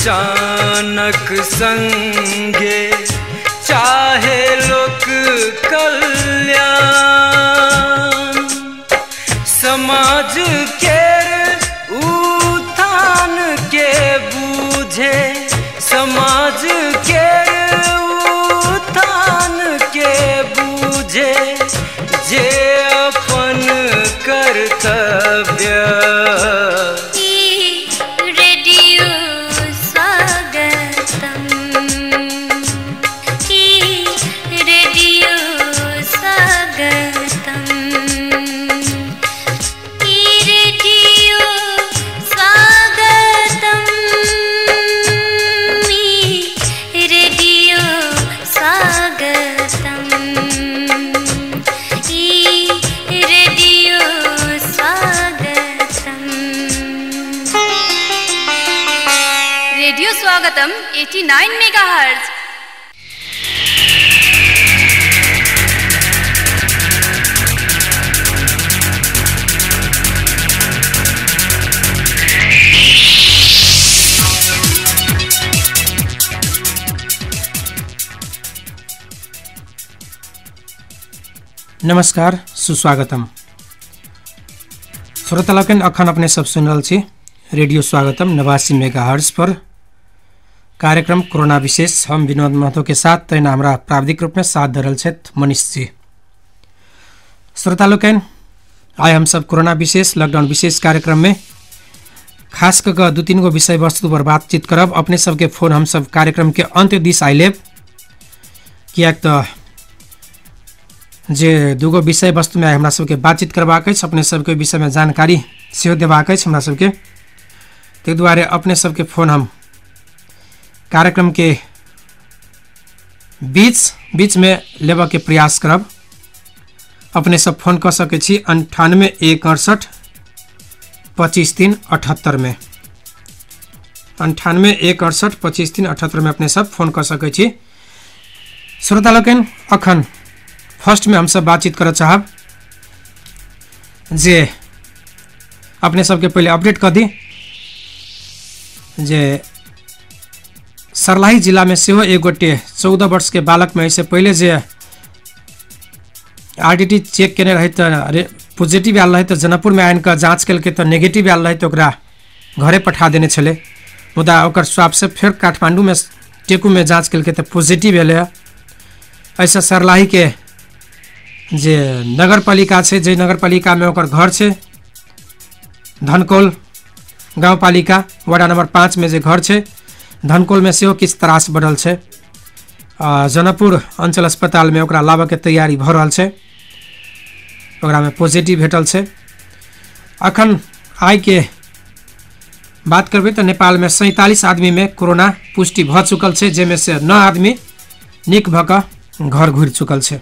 चाणक संगे चाहे लोक कल्याण। समाज के उत्थान के बूझे, समाज के उत्थान के बूझे, जे अपन कर्तव्य। रेडियो स्वागतम, रेडियो स्वागतम, रेडियो स्वागतम, रेडियो स्वागतम, रेडियो स्वागतम। रेडियो स्वागतम 89 मेगाहर्ट्ज। नमस्कार, सुस्वागतम। श्रोतालोकन अखन अपने सब सुन रहल छी रेडियो स्वागतम 89 मेगाहर्ट्ज पर। कार्यक्रम कोरोना विशेष हम विनोद महतो के साथ तैन हमारा प्राविधिक रूप में साथ दे रहल छथि मनीष जी। श्रोतालोकन आइ हम सब कोरोना विशेष लॉकडाउन विशेष कार्यक्रम में खास कर 2-3 गो विषय वस्तु पर बातचीत करब। अपने सबके फोन हम सब कार्यक्रम के अंत दिस आइ लेब, कियाक तो जे 2 गो विषय वस्तु में हमरा सबके बातचीत करबाक अछि, अपने सबके विषय में जानकारी सेहो देबाक अछि हमरा सबके। ताहि दुआरे अपने सबके फोन हम कार्यक्रम के बीच में लेबऽ के प्रयास करब। अपने सब फोन कर सकै छी 98 168 25 3 78 में, 98 168 25 3 78 में अपने सब फोन कर सकै छी। श्रोतालोकन अखन फर्स्ट में हम सब बातचीत कर चाहब जे अपने सबके पहले अपडेट कर दी जे सर्लाही जिला में सेहो एक गोटे 14 वर्ष के बालक में ऐसे पहले जे आरटीटी चेक केने रहे तो पॉजिटिव आयल रहे तो जनकपुर में आन के जाँच कल तो नेगेटिव आयल रहे तो ओकरा घरे पठा देने छले। मुदा ओकर स्वाब से फिर काठमांडू में टेकू में जाँच कल तो पॉजिटिव एल। ऐसा सर्लाही के जे नगर पालिका है, जे नगर पालिका में ओकर घर है धनकौल गाँव पालिका वार्ड नंबर 5 में जे घर है धनकौल में सेहो किछु त्रास बढ़ल है। जनकपुर अंचल अस्पताल में ओकरा लाबऽ के तैयारी भ रहल है, ओकरा में पॉजिटिव भेटल है। अखन आइ के बात करबे तो नेपाल में 47 आदमी में कोरोना पुष्टि भ चुकल है, जेमे से 9 आदमी नीक भ क घर घुरि चुकल है।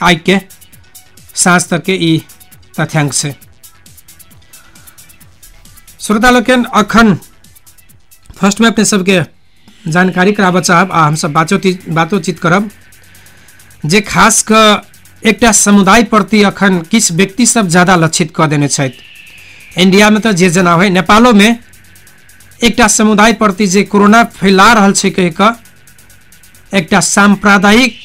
आई के साँझ तक के ई तथ्यांक है। श्रोतालोकन अखन फर्स्ट में अपने सबके जानकारी कराबऽ चाहब आ हम सब बातचीत करब जे खास कर एकटा समुदाय प्रति अखन किछु व्यक्ति सब ज्यादा लक्षित कऽ देने छथि। इंडिया में तो जे जना है, नेपालो में एकटा समुदाय प्रति जे कोरोना फैला रहल छै कहि कऽ एकटा सांप्रदायिक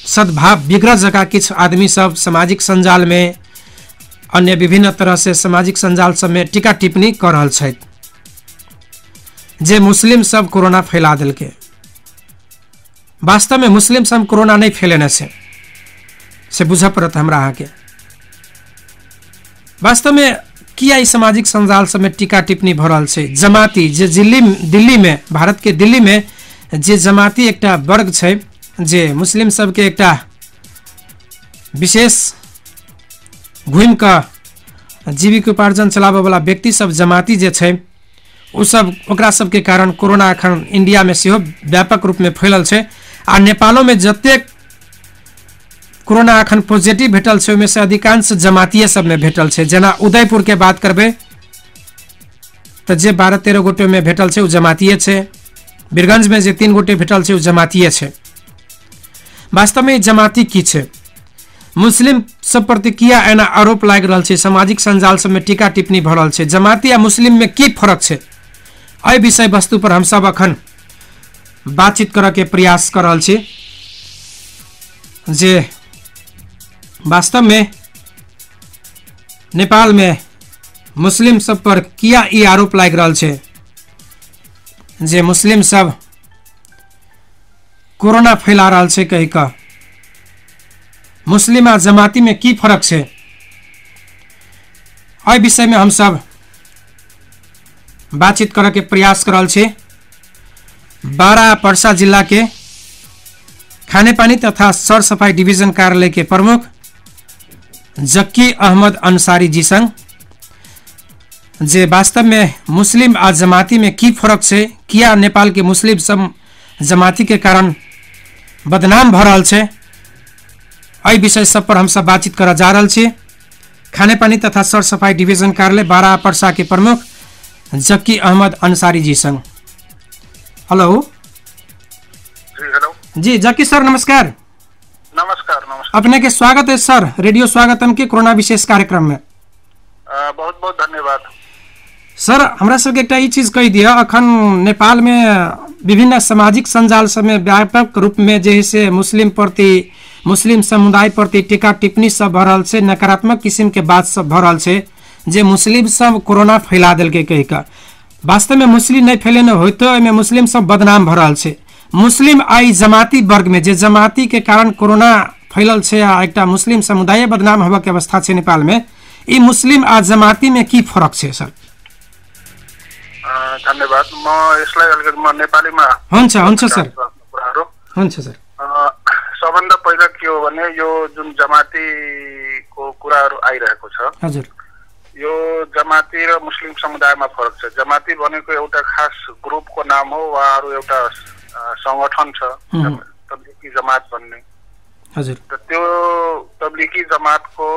सद्भाव बिगड़ जका किछु आदमी सब सामाजिक संजाल में अन्य विभिन्न तरह से सामाजिक संजाल सब में टीका टिप्पणी कर रहल छथि जे मुस्लिम सब कोरोना फैला देलकै। वास्तव में मुस्लिम सब कोरोना नहीं फैलेने से बुझ पड़त हमरा अहाँ के। वास्तव में किया ई सामाजिक संजाल सब में टीका टिप्पणी भ रहल छै। जमाती जे दिल्ली में भारत के दिल्ली में जे जमाती एकटा वर्ग छै जे मुस्लिम सब के एकटा विशेष घूम कर जीविकोपार्जन चलाबऽ वाला व्यक्ति सब जमाती जे छै उ सब ओकरा सब के कारण कोरोना अखन इंडिया में सेहो व्यापक रूप में फैलल छै। आ नेपालो में जतेक कोरोना अखन पॉजिटिव भेटल छै ओहिमे से अधिकांश जमातिये सब में भेटल छै। जेना उदयपुर के बात करबे तो जे 12-13 गोटे में भेटल छै उ जमातिये छै। बीरगंज में जे 3 गोटे भेटल छै उ जमातिये छै। वास्तव में जमाती की छै? मुस्लिम सब प्रति किया एना आरोप लाग रहल छै, सामाजिक संजाल सब में टीका टिप्पणी भ रहल छै। जमाती आ मुस्लिम में की फर्क छै? एहि विषय वस्तु पर हम सब अखन बातचीत करऽ के प्रयास कर रहल छी जे वास्तव में नेपाल में मुस्लिम सब पर किया ई आरोप लागि रहल छै जे मुस्लिम सब कोरोना फैला रहल छै कहि कऽ। मुस्लिम आ जमाती में की फर्क छै, एहि विषय में हम सब बातचीत करऽ के प्रयास कर रहल छी। बारा पर्सा जिला के खाने पानी तथा सर सफाई डिवीजन कार्यालय के प्रमुख जक्की अहमद अंसारी जी संग जे वास्तव में मुस्लिम आ जमाती में की फर्क छै, किया नेपाल के मुस्लिम सब जमाती के कारण बदनाम भ रहल छै, एहि विषय सब पर हम सब बातचीत करऽ जा रहल छी। खाने पानी तथा सर सफाई डिवीजन कार्यालय बारा पर्सा के प्रमुख जक्की अहमद अंसारी जी संग। हेलो जी जक्की सर नमस्कार। नमस्कार। नमस्कार। अपने के स्वागत है सर रेडियो स्वागतम के कोरोना विशेष कार्यक्रम में। बहुत बहुत धन्यवाद सर। हमरा सबके एकटा ई चीज कहि दिअ, अखन नेपाल में विभिन्न सामाजिक संजाल सब में व्यापक रूप में जे है से मुस्लिम समुदाय प्रति टीका टिप्पणी सब भ रहल छै, नकारात्मक किस्म के बात सब भ रहल छै जे मुस्लिम सब कोरोना फैला देलकै कहि कऽ। वास्तव में मुस्लिम नहीं फैलेने होइतो एहिमे मुस्लिम सब बदनाम भ रहल छै। मुस्लिम आई जमाती वर्ग में जे जमाती के कारण कोरोना फैलल छै आ एकटा मुस्लिम समुदाय बदनाम होबऽ के अवस्था छै नेपाल में, ई मुस्लिम आ जमाती में की फरक छै सर? धन्यवाद। म यसलाई अलिकति म नेपालीमा हुन्छ सर। हुन्छ सर। सबभन्दा पहिला के हो भने यो जुन जमातीको कुराहरू आइरहेको छ, हजुर, यो जमाती र मुस्लिम समुदायमा फरक छ। जमाती भनेको एउटा खास ग्रुपको नाम हो, उहाँहरू एउटा संगठन छ तब्लिगी जमात भन्ने। हजुर। र त्यो तब्लिगी जमातको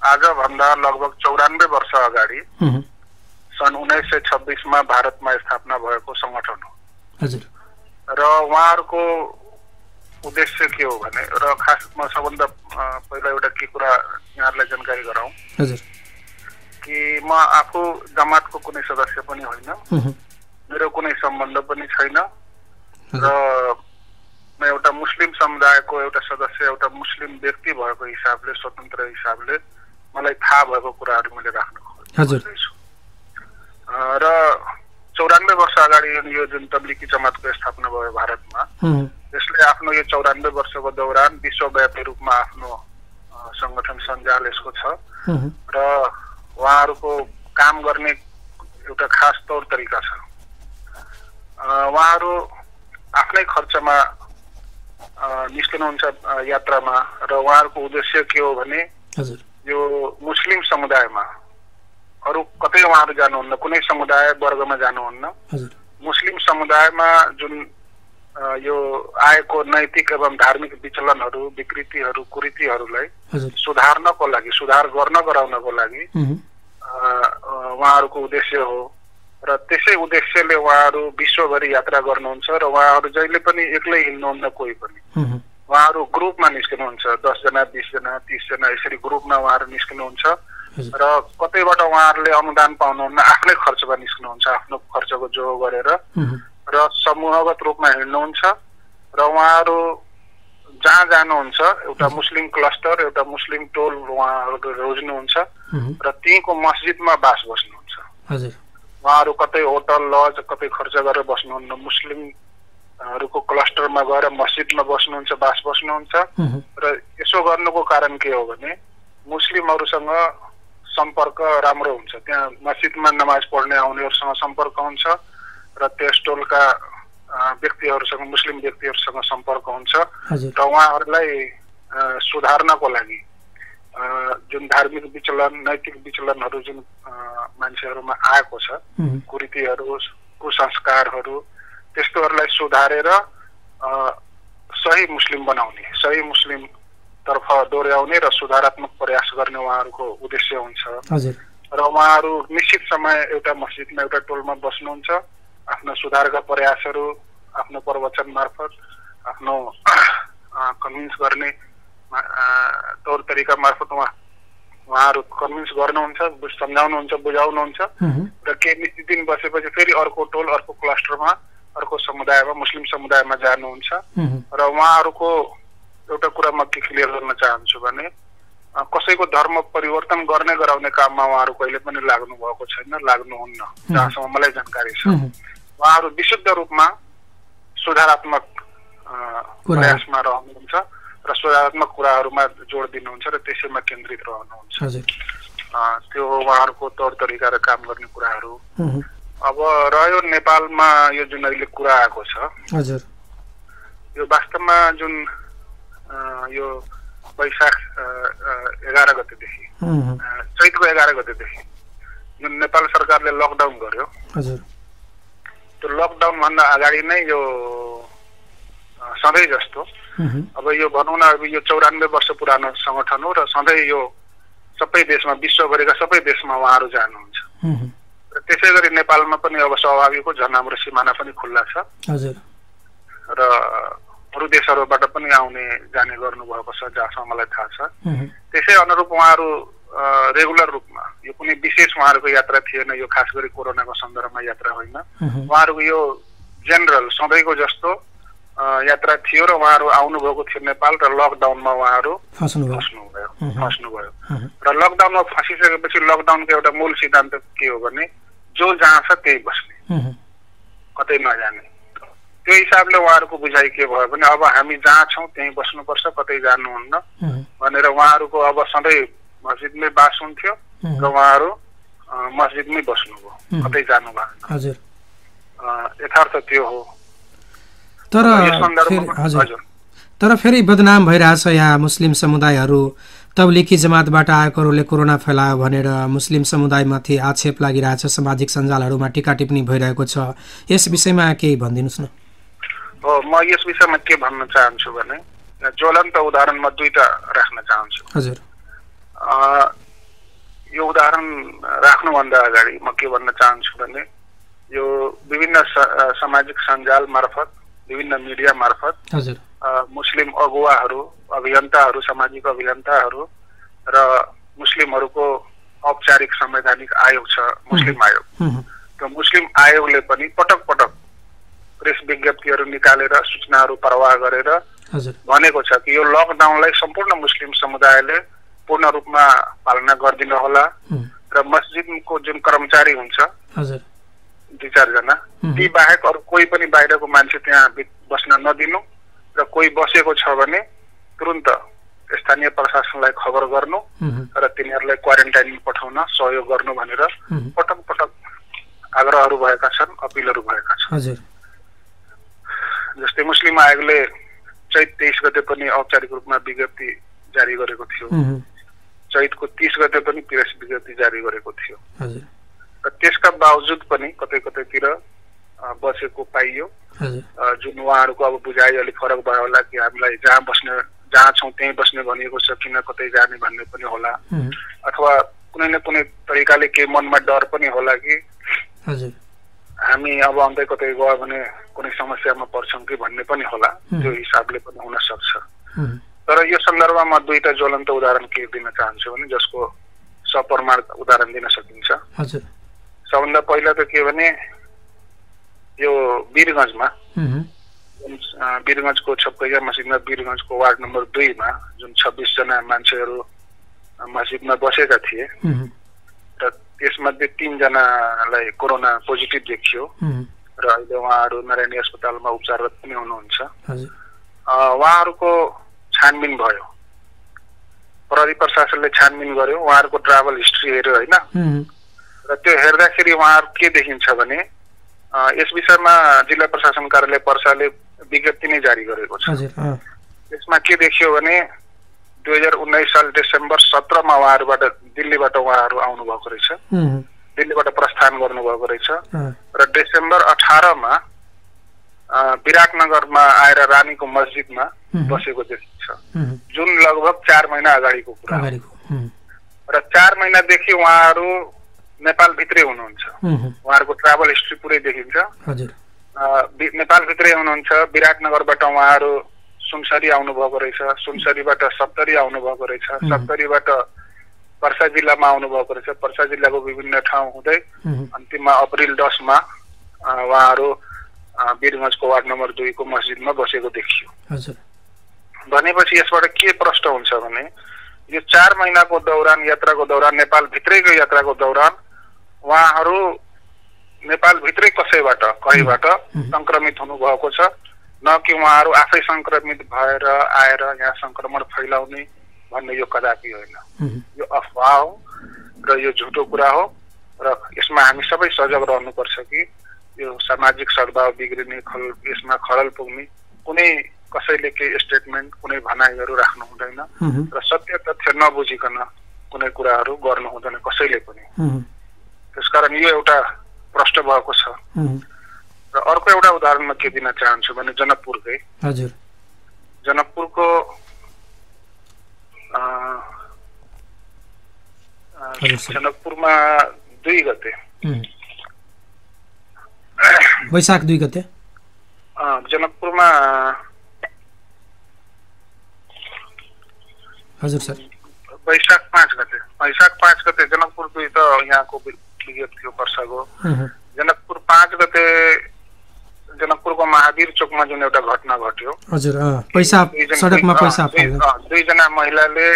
आजभन्दा लगभग 94 वर्ष अगाडि सन् 1926 मा भारतमा स्थापना भएको संगठन हो। हजुर। र उहाँहरूको उद्देश्य के हो भने, र खास म सबभन्दा पहिला एउटा के कुरा यहाँहरूलाई जानकारी गराउँ। हजुर। कि म आफू जमातको कुनै सदस्य पनि होइन, मेरो कुनै सम्बन्ध पनि छैन, र म एउटा मुस्लिम समुदायको एउटा सदस्य, एउटा मुस्लिम व्यक्ति भएको हिसाबले, स्वतन्त्र हिसाबले मलाई थाहा भएको कुराहरू मैले राख्न खोजेछु। र 94 वर्ष अगाडि यो जुन तब्लिगी जमातको स्थापना भयो भारतमा, यसले आफ्नो यो 94 वर्षको दौरान विश्वव्यापी रूपमा आफ्नो संगठन सञ्जाल यसको छ र उहाँहरूको काम गर्ने एउटा खास तौर तरिका छ। उहाँहरू आफ्नै खर्चमा निस्कनुहुन्छ यात्रामा, र उहाँहरूको उद्देश्य के हो भने यो मुस्लिम समुदायमा अरू कतै उहाँहरू जानुहुन्न, कुनै समुदाय वर्गमा जानुहुन्न। मुस्लिम समुदायमा जुन यो आएको नैतिक एवं धार्मिक विचलनहरू, विकृतिहरू, कुरीतिहरूलाई सुधार्नको लागि, सुधार गराउनको लागि उहाँहरूको उद्देश्य हो। र त्यसै उद्देश्यले उहाँहरू विश्वभरि यात्रा गर्नुहुन्छ, र उहाँहरू जहिले पनि एक्लै हिँड्नुहुन्न, कोही पनि उहाँहरू ग्रुपमा निस्किनुहुन्छ। 10 जना, 20 जना, 30 जना यसरी ग्रुपमा उहाँहरू निस्किनुहुन्छ, र कतैबाट उहाँहरूले अनुदान पाउनुहुन्न, आफ्नै खर्चमा निस्किनुहुन्छ, आफ्नो खर्चको जोहो गरेर, र समूहगत रूपमा हिँड्नुहुन्छ। र उहाँहरू जहाँ जानुहुन्छ एउटा मुस्लिम क्लस्टर, एउटा मुस्लिम टोल उहाँहरू रोज्नुहुन्छ, र त्यहीँको मस्जिदमा बास बस्नुहुन्छ। उहाँहरू कतै होटल, लज कतै खर्च गरेर बस्नुहुन्न, मुस्लिमहरूको क्लस्टरमा गएर मस्जिदमा बस्नुहुन्छ, बास बस्नुहुन्छ। र यसो गर्नुको कारण के हो भने मुस्लिमहरूसँग सम्पर्क राम्रो हुन्छ, त्यहाँ मस्जिदमा नमाज पढ्ने आउनेहरूसँग सम्पर्क हुन्छ, र त्यस टोलका व्यक्तिहरूसँग, मुस्लिम व्यक्तिहरूसँग सम्पर्क हुन्छ, र उहाँहरूलाई सुधार्नको लागि जुन धार्मिक विचलन, नैतिक विचलनहरू जुन मान्छेहरूमा आएको छ, कुरीतिहरू, कुसंस्कारहरू, त्यस्तोहरूलाई सुधारेर सही मुस्लिम बनाउने, सही मुस्लिम तर्फ डोर्याउने र सुधारात्मक प्रयास गर्ने उहाँहरूको उद्देश्य हुन्छ। र उहाँहरू निश्चित समय एउटा मस्जिदमा, एउटा टोलमा बस्नुहुन्छ, आफ्नो सुधारका प्रयासहरू, आफ्नो प्रवचन मार्फत, आफ्नो कन्भिन्स गर्ने तौर तरिका मार्फत उहाँहरू उहाँहरू कन्भिन्स गर्नुहुन्छ, सम्झाउनुहुन्छ, बुझाउनुहुन्छ र केही निश्चित दिन बसेपछि फेरि अर्को टोल, अर्को क्लस्टरमा, अर्को समुदायमा, मुस्लिम समुदायमा जानुहुन्छ र उहाँहरूको एउटा कुरा म के क्लियर गर्न चाहन्छु भने कसैको धर्म परिवर्तन गर्ने गराउने काममा उहाँहरू कहिले पनि लाग्नु भएको छैन, लाग्नुहुन्न जहाँसम्म मलाई जानकारी छ। उहाँहरू विशुद्ध रूपमा सुधारात्मक प्रयासमा रहनुहुन्छ र सुधारात्मक कुराहरूमा जोड दिनुहुन्छ र त्यसैमा केन्द्रित रहनुहुन्छ। त्यो उहाँहरूको तौर तरिका र काम गर्ने कुराहरू। अब रह्यो नेपालमा यो जुन अहिले कुरा आएको छ, यो वास्तवमा जुन यो वैशाख 11 गतेदेखि, चैतको 11 गतेदेखि जुन नेपाल सरकारले लकडाउन गर्यो, त्यो लकडाउन भन्दा अगाडि नै यो सधैँ जस्तो अब यो भनौँ न, अब यो 94 वर्ष पुरानो संगठन हो र सधैँ यो सबै देशमा, विश्वभरिका सबै देशमा उहाँहरू जानुहुन्छ र त्यसै गरी नेपालमा पनि अब स्वाभाविक हो, झन् हाम्रो सिमाना पनि खुल्ला छ र अरू देशहरूबाट पनि आउने जाने गर्नुभएको छ जहाँसम्म मलाई थाहा छ। त्यसै अनुरूप उहाँहरू रेगुलर रूपमा, यो कुनै विशेष उहाँहरूको यात्रा थिएन, यो खास गरी कोरोनाको सन्दर्भमा यात्रा होइन, उहाँहरूको यो जेनरल सधैँको जस्तो यात्रा थियो र उहाँहरू आउनुभएको थियो नेपाल र लकडाउनमा उहाँहरू फस्नुभयो र लकडाउनमा फसिसकेपछि लकडाउनको एउटा मूल सिद्धान्त के हो भने जो जहाँ छ त्यही बस्ने, कतै नजाने। त्यो हिसाबले उहाँहरूको बुझाइ के भयो भने अब हामी जहाँ छौँ त्यहीँ बस्नुपर्छ, कतै जानुहुन्न भनेर उहाँहरूको अब सधैँ मस्जिदमै बास हुन्थ्यो र उहाँहरू मस्जिदमै बस्नुभयो, कतै जानु भएन। यथार्थ त्यो हो। तर फेरि बदनाम भइरहेछ यहाँ मुस्लिम समुदायहरू, तब्लिगी जमातबाट आएकोहरूले कोरोना फैलायो भनेर मुस्लिम समुदायमाथि आक्षेप लागिरहेछ, सामाजिक सञ्जालहरूमा टिका टिप्पणी भइरहेको छ। यस विषयमा केही भनिदिनुहोस् न। म यस विषयमा के भन्न चाहन्छु भने ज्वलन्त उदाहरण म दुईटा राख्न चाहन्छु। हजुर, यो उदाहरण राख्नुभन्दा अगाडि म के भन्न चाहन्छु भने यो विभिन्न सामाजिक सञ्जाल मार्फत, विभिन्न मिडिया मार्फत मुस्लिम अगुवाहरू, अभियन्ताहरू, सामाजिक अभियन्ताहरू र मुस्लिमहरूको औपचारिक संवैधानिक आयोग छ, मुस्लिम आयोग। त्यो मुस्लिम आयोगले पनि पटक पटक प्रेस विज्ञप्तिहरू निकालेर सूचनाहरू प्रवाह गरेर भनेको छ कि यो लकडाउनलाई सम्पूर्ण मुस्लिम समुदायले पूर्ण रूपमा पालना गरिदिनु होला र मस्जिदको जुन कर्मचारी हुन्छ 2-4 जना, ती बाहेक अरू कोही पनि बाहिरको मान्छे त्यहाँ बस्न नदिनु र कोही बसेको छ भने तुरुन्त स्थानीय प्रशासनलाई खबर गर्नु र तिनीहरूलाई क्वारेन्टाइनमा पठाउन सहयोग गर्नु भनेर पटक पटक आग्रहहरू भएका छन्, अपिलहरू भएका छन्। जस्तै मुस्लिम आयोगले चैत 23 गते पनि औपचारिक रूपमा विज्ञप्ति जारी गरेको थियो, चैतको 30 गते पनि प्रेस विज्ञप्ति जारी गरेको थियो र त्यसका बावजुद पनि कतै कतैतिर बसेको पाइयो। जुन उहाँहरूको अब बुझाइ अलिक फरक भयो होला कि हामीलाई जहाँ छौँ त्यहीँ बस्ने भनिएको छ, किन कतै जाने भन्ने पनि होला, अथवा कुनै न कुनै तरिकाले केही मनमा डर पनि होला कि हामी अब आउँदै कतै गयो भने कुनै समस्यामा पर्छौँ कि भन्ने पनि होला। त्यो हिसाबले पनि हुन सक्छ। तर यो सन्दर्भमा म दुईटा ज्वलन्त उदाहरण के दिन चाहन्छु भने जसको सप्रमाण उदाहरण दिन सकिन्छ। सबभन्दा पहिला त के भने यो वीरगञ्जमा, वीरगञ्जको छपकैया मस्जिदमा, वीरगञ्जको वार्ड नम्बर 2 मा जुन 26 जना मान्छेहरू मस्जिदमा बसेका थिए र त्यसमध्ये 3 जनालाई कोरोना पोजिटिभ देखियो र अहिले उहाँहरू नारायणी अस्पतालमा उपचाररत पनि हुनुहुन्छ। उहाँहरूको छानबिन भयो, प्रहरी प्रशासनले छानबिन गर्यो, उहाँहरूको ट्राभल हिस्ट्री हेर्यो होइन, र त्यो हेर्दाखेरि उहाँहरू के देखिन्छ भने यस विषयमा जिल्ला प्रशासन कार्यालय पर्साले विज्ञप्ति नै जारी गरेको छ। त्यसमा के देखियो भने 2019 साल डिसेम्बर 17 मा उहाँहरूबाट दिल्लीबाट उहाँहरू आउनुभएको रहेछ, दिल्लीबाट प्रस्थान गर्नुभएको रहेछ र डिसेम्बर 18 मा विराटनगरमा आएर रानीको मस्जिदमा बसेको देखिन्छ, जुन लगभग 4 महिना अगाडिको कुरा हो। र 4 महिनादेखि उहाँहरू नेपालभित्रै हुनुहुन्छ, उहाँहरूको ट्राभल हिस्ट्री पुरै देखिन्छ। नेपालभित्रै हुनुहुन्छ। विराटनगरबाट उहाँहरू सुनसरी आउनुभएको रहेछ, सुनसरीबाट सप्तरी आउनुभएको रहेछ, सप्तरीबाट पर्सा जिल्लामा आउनुभएको रहेछ। पर्सा जिल्लाको विभिन्न ठाउँ हुँदै अन्तिममा अप्रिल 10 मा उहाँहरू वीरगञ्जको वार्ड नम्बर 2 को मस्जिदमा बसेको देखियो। हजुर। भनेपछि यसबाट के प्रश्न हुन्छ भने यो 4 महिनाको दौरान यात्राको दौरान नेपाल भित्रैको यात्राको दौरान उहाँहरू नेपाल भित्रै कसैबाट कहीँबाट संक्रमित हुनुभएको छ, न कि उहाँहरू आफै संक्रमित भएर आएर यहाँ संक्रमण फैलाउने भन्ने यो कदापि होइन। यो अफवाह हो र यो झुटो कुरा हो र यसमा हामी सबै सजग रहनुपर्छ कि यो सामाजिक सद्भाव बिग्रिने यसमा खलल पुग्ने कुनै कसैले केही स्टेटमेन्ट कुनै भनाइहरू राख्नु हुँदैन र सत्य तथ्य नबुझिकन कुनै कुराहरू गर्नु हुँदैन कसैले पनि। त्यसकारण यो एउटा प्रश्न भएको छ। र अर्को एउटा उदाहरण म के दिन चाहन्छु भने जनकपुरकै। हजुर। जनकपुरको जनकपुरमा 2 गते वैशाख 2 गते जनकपुरमा हजुर सर वैशाख 5 गते जनकपुर 2 त यहाँको विज्ञप्ति थियो वर्षको। जनकपुर 5 गते जनकपुरको महावीर चोकमा जुन एउटा घटना घट्यो। हजुर। पैसा सडकमा पैसा फाल्ने 2 जना महिलाले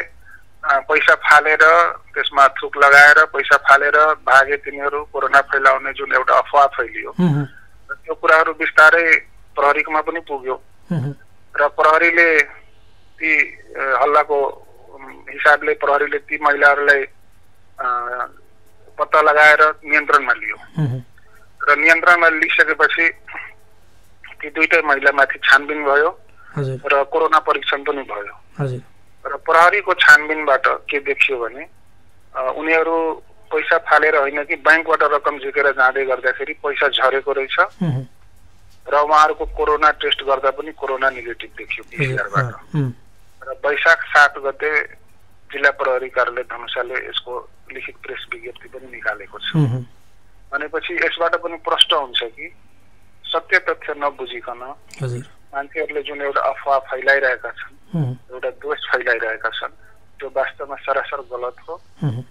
पैसा फालेर त्यसमा थुक लगाएर पैसा फालेर भागे तिनीहरू कोरोना फैलाउने जुन एउटा अफवाह फैलियो त्यो कुराहरू बिस्तारै प्रहरीमा पनि पुग्यो र प्रहरीले ती हल्लाको हिसाबले प्रहरीले ती महिलाहरूलाई पत्ता लगाएर नियन्त्रणमा लियो र नियन्त्रणमा लिइसकेपछि ती 2टै महिलामाथि छानबिन भयो र कोरोना परीक्षण पनि भयो। र प्रहरीको छानबिनबाट के देखियो भने उनीहरू पैसा फालेर होइन कि बैंकबाट रकम झिकेर जाँदै गर्दाखेरि पैसा झरेको रहेछ र उहाँहरूको कोरोना टेस्ट गर्दा पनि कोरोना नेगेटिभ देखियो PCR-बाट। र वैशाख 7 गते जिल्ला प्रहरी कार्यालय धनुषाले यसको लिखित प्रेस विज्ञप्ति पनि निकालेको छ। भनेपछि यसबाट पनि प्रश्न हुन्छ कि सत्य तथ्य नबुझिकन मान्छेहरूले जुन एउटा अफवाह फैलाइरहेका छन्, एउटा दोष फैलाइरहेका छन्, त्यो वास्तवमा सरासर गलत हो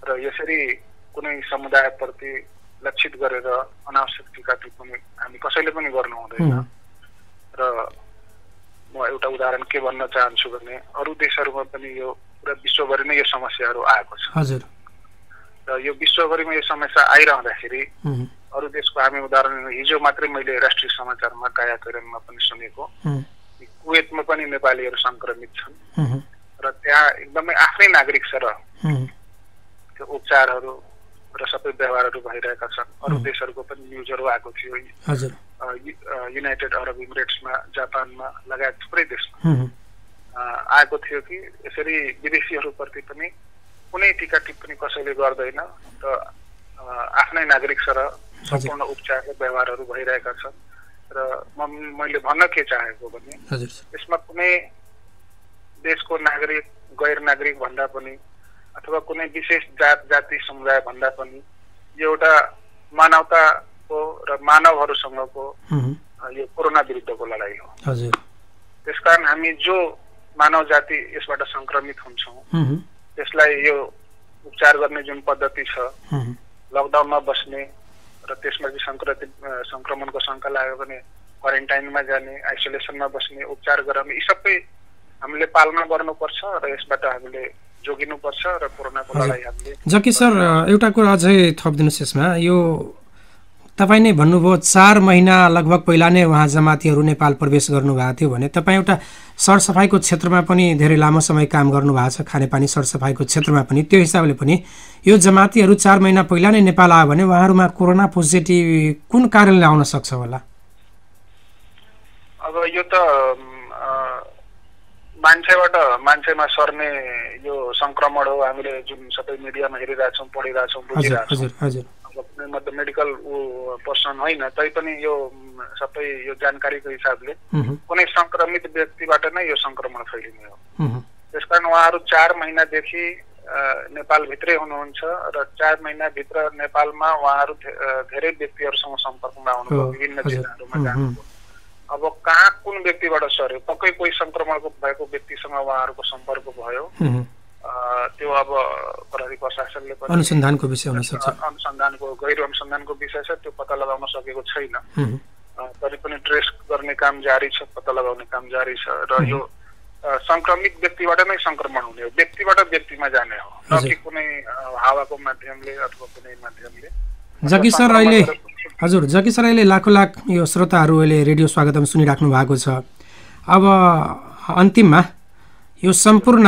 र यसरी कुनै समुदायप्रति लक्षित गरेर अनावश्यक टीका टिप्पणी हामी कसैले पनि गर्नु हुँदैन। र म एउटा उदाहरण के भन्न चाहन्छु भने अरू देशहरूमा पनि यो पुरा विश्वभरि नै यो समस्याहरू आएको छ। हजुर। र यो विश्वभरिमा यो समस्या आइरहँदाखेरि अरू देशको हामी उदाहरण हिजो मात्रै मैले राष्ट्रिय समाचारमा काया कैरनमा पनि सुनेको कुवेतमा पनि नेपालीहरू संक्रमित छन् र त्यहाँ एकदमै आफ्नै नागरिक छ र त्यो उपचारहरू र सबै व्यवहारहरू भइरहेका छन्। अरू देशहरूको पनि न्युजहरू आएको थियो। युनाइटेड अरब इमिरेट्समा, जापानमा लगायत थुप्रै देशमा आएको थियो कि यसरी विदेशीहरूप्रति पनि कुनै टीका टिप्पणी कसैले गर्दैन र आफ्नै नागरिक छ र सम्पूर्ण उपचार र व्यवहारहरू भइरहेका छन्। र मैले भन्न के चाहेको भने यसमा कुनै देशको नागरिक गैर नागरिक भन्दा पनि अथवा कुनै विशेष जात जाति समुदाय भन्दा पनि यो एउटा मानवताको र मानवहरूसँगको यो कोरोना विरुद्धको लडाइँ हो। त्यसकारण हामी जो मानव जाति यसबाट संक्रमित हुन्छौँ त्यसलाई यो उपचार गर्ने जुन पद्धति छ, लकडाउनमा बस्ने र त्यसमा चाहिँ संक्रमणको शङ्का लाग्यो भने क्वारेन्टाइनमा जाने, आइसोलेसनमा बस्ने, उपचार गराउने, यी सबै हामीले पालना गर्नुपर्छ र यसबाट हामीले जोगिनुपर्छ र कोरोनाको लडाइँ हामीले। जकि सर एउटा कुरा अझै थपिदिनुहोस् यसमा, यो तपाईँ नै भन्नुभयो 4 महिना लगभग पहिला नै उहाँ जमातीहरू नेपाल प्रवेश गर्नुभएको थियो भने तपाईँ एउटा सरसफाइको क्षेत्रमा पनि धेरै लामो समय काम गर्नुभएको छ, खानेपानी सरसफाइको क्षेत्रमा पनि। त्यो हिसाबले पनि यो जमातीहरू 4 महिना पहिला नै नेपाल आयो भने उहाँहरूमा कोरोना पोजिटिभ कुन कारणले आउन सक्छ होला? अब यो त मान्छेबाट मान्छेमा सर्ने यो संक्रमण हो। हामीले जुन सबै मिडियामा हेरिरहेछौँ, पढिरहेछौँ, बुझिरहेछौँ। मतलब मेडिकल पर्सन होइन तैपनि यो सबै यो जानकारीको हिसाबले कुनै संक्रमित व्यक्तिबाट नै यो संक्रमण फैलिने हो। त्यसकारण उहाँहरू 4 महिनादेखि नेपालभित्रै हुनुहुन्छ र 4 महिनाभित्र नेपालमा उहाँहरू धेरै व्यक्तिहरूसँग सम्पर्कमा आउनुभयो, विभिन्न जिल्लाहरूमा जानुभयो। अब कहाँ कुन व्यक्तिबाट सर्यो, पक्कै कोही संक्रमणको भएको व्यक्तिसँग उहाँहरूको सम्पर्क भयो त्यो अब प्रहरी प्रशासनले पनि अनुसन्धानको विषय हुन सक्छ। अनुसन्धानको गैर अनुसन्धानको विषय छ, त्यो पत्ता लगाउन सकेको छैन। तरै पनि ट्रेस गर्ने काम जारी छ, पत्ता लगाउने काम जारी छ र यो संक्रमित व्यक्तिबाट नै संक्रमण हुने हो, व्यक्तिबाट व्यक्तिमा जाने हो, न कि कुनै हावाको माध्यमले अथवा कुनै माध्यमले। जकी सर अहिले हजुर जकी सर अहिले लाखौँ लाख यो श्रोताहरू अहिले रेडियो स्वागतम सुनिराख्नु भएको छ। अब अन्तिममा यो सम्पूर्ण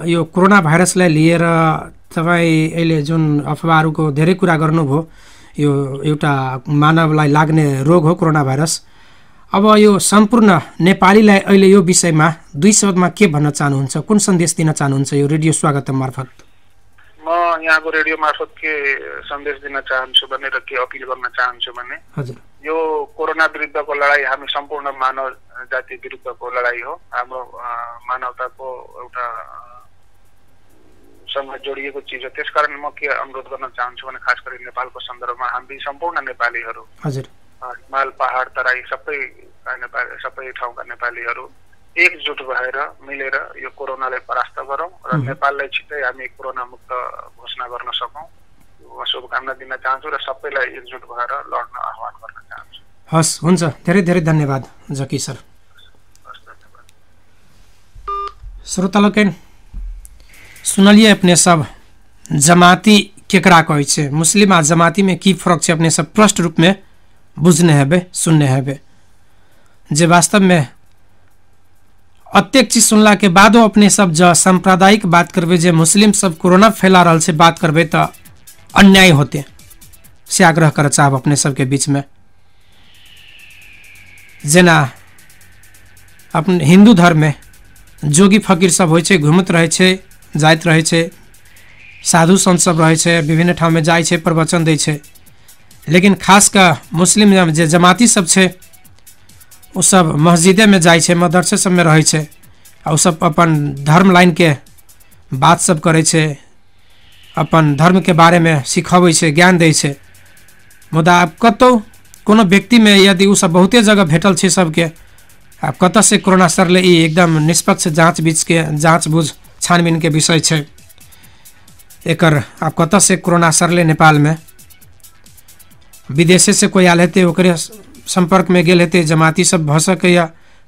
यो कोरोना भाइरसलाई लिएर तपाईँ अहिले जुन अफवाहहरूको धेरै कुरा गर्नुभयो, यो एउटा मानवलाई लाग्ने रोग हो कोरोना भाइरस। अब यो सम्पूर्ण नेपालीलाई अहिले यो विषयमा 2 शब्दमा के भन्न चाहनुहुन्छ, कुन सन्देश दिन चाहनुहुन्छ यो रेडियो स्वागतम मार्फत? म यहाँको रेडियो मार्फत के सन्देश दिन चाहन्छु भने र के अपिल गर्न चाहन्छु भने हजुर यो कोरोना विरुद्धको लडाई हामी सम्पूर्ण मानव जाति विरुद्धको लडाई हो। हाम्रो मानवताको एउटा सँग जोडिएको चिज हो। त्यसकारण म के अनुरोध गर्न चाहन्छु भने खास गरी नेपालको सन्दर्भमा हामी सम्पूर्ण नेपालीहरू हजुर हिमाल पहाड तराई सबै ठाउँका नेपालीहरू एकजुट भएर मिलेर यो कोरोनालाई परास्त गरौँ र नेपाललाई छिट्टै हामी कोरोना मुक्त घोषणा गर्न सकौँ, म शुभकामना दिन चाहन्छु र सबैलाई एकजुट भएर लड्न आह्वान गर्न चाहन्छु। हस्, हुन्छ, धेरै धेरै धन्यवाद जकी सर। श्रोतालोकन सुनलिए अपने सब जमाती केकरा कहै छै, मुस्लिम आ जमाती में की फर्क है अपने सब स्पष्ट रूप में बुझने हेबे सुनने हेबे। जे वास्तव में अत्येक चीज सुनला के बादो अपने सब जो सांप्रदायिक बात करबे, जे मुस्लिम सब कोरोना फैला रहल से बात करबे तो अन्याय होते से आग्रह कर चाहब अपने सबके बीच में। जेना अपन हिंदू धर्म में जोगी फकीर सब होइ छै, घुमत रहे छै, जाइत रहे छै, साधु संत सब रहे छै, विभिन्न ठाव में जाय छै, प्रवचन दै छै। लेकिन खास का मुस्लिम जे जमाती सब छै वो सब मस्जिदे में जाय छै, मदरसे सब में रहे छै, और सब अपन धर्म लाइन के बात सब करे छै, अपन धर्म के बारे में सिखाबै छै, ज्ञान दै छै। मुदा आब कतौ कोनो व्यक्ति में यदि उ सब बहुते जगह भेटल छै सबके, आब कतऽ से कोरोना सरले ई एकदम निष्पक्ष जाँच बुझ छानबीन के विषय छै। एकर आब कतऽ से कोरोना सरले नेपाल में, विदेशे से कोई आयल हेतै, ओकरे संपर्क में गेल हेतै, जमाती सब भऽ सकैया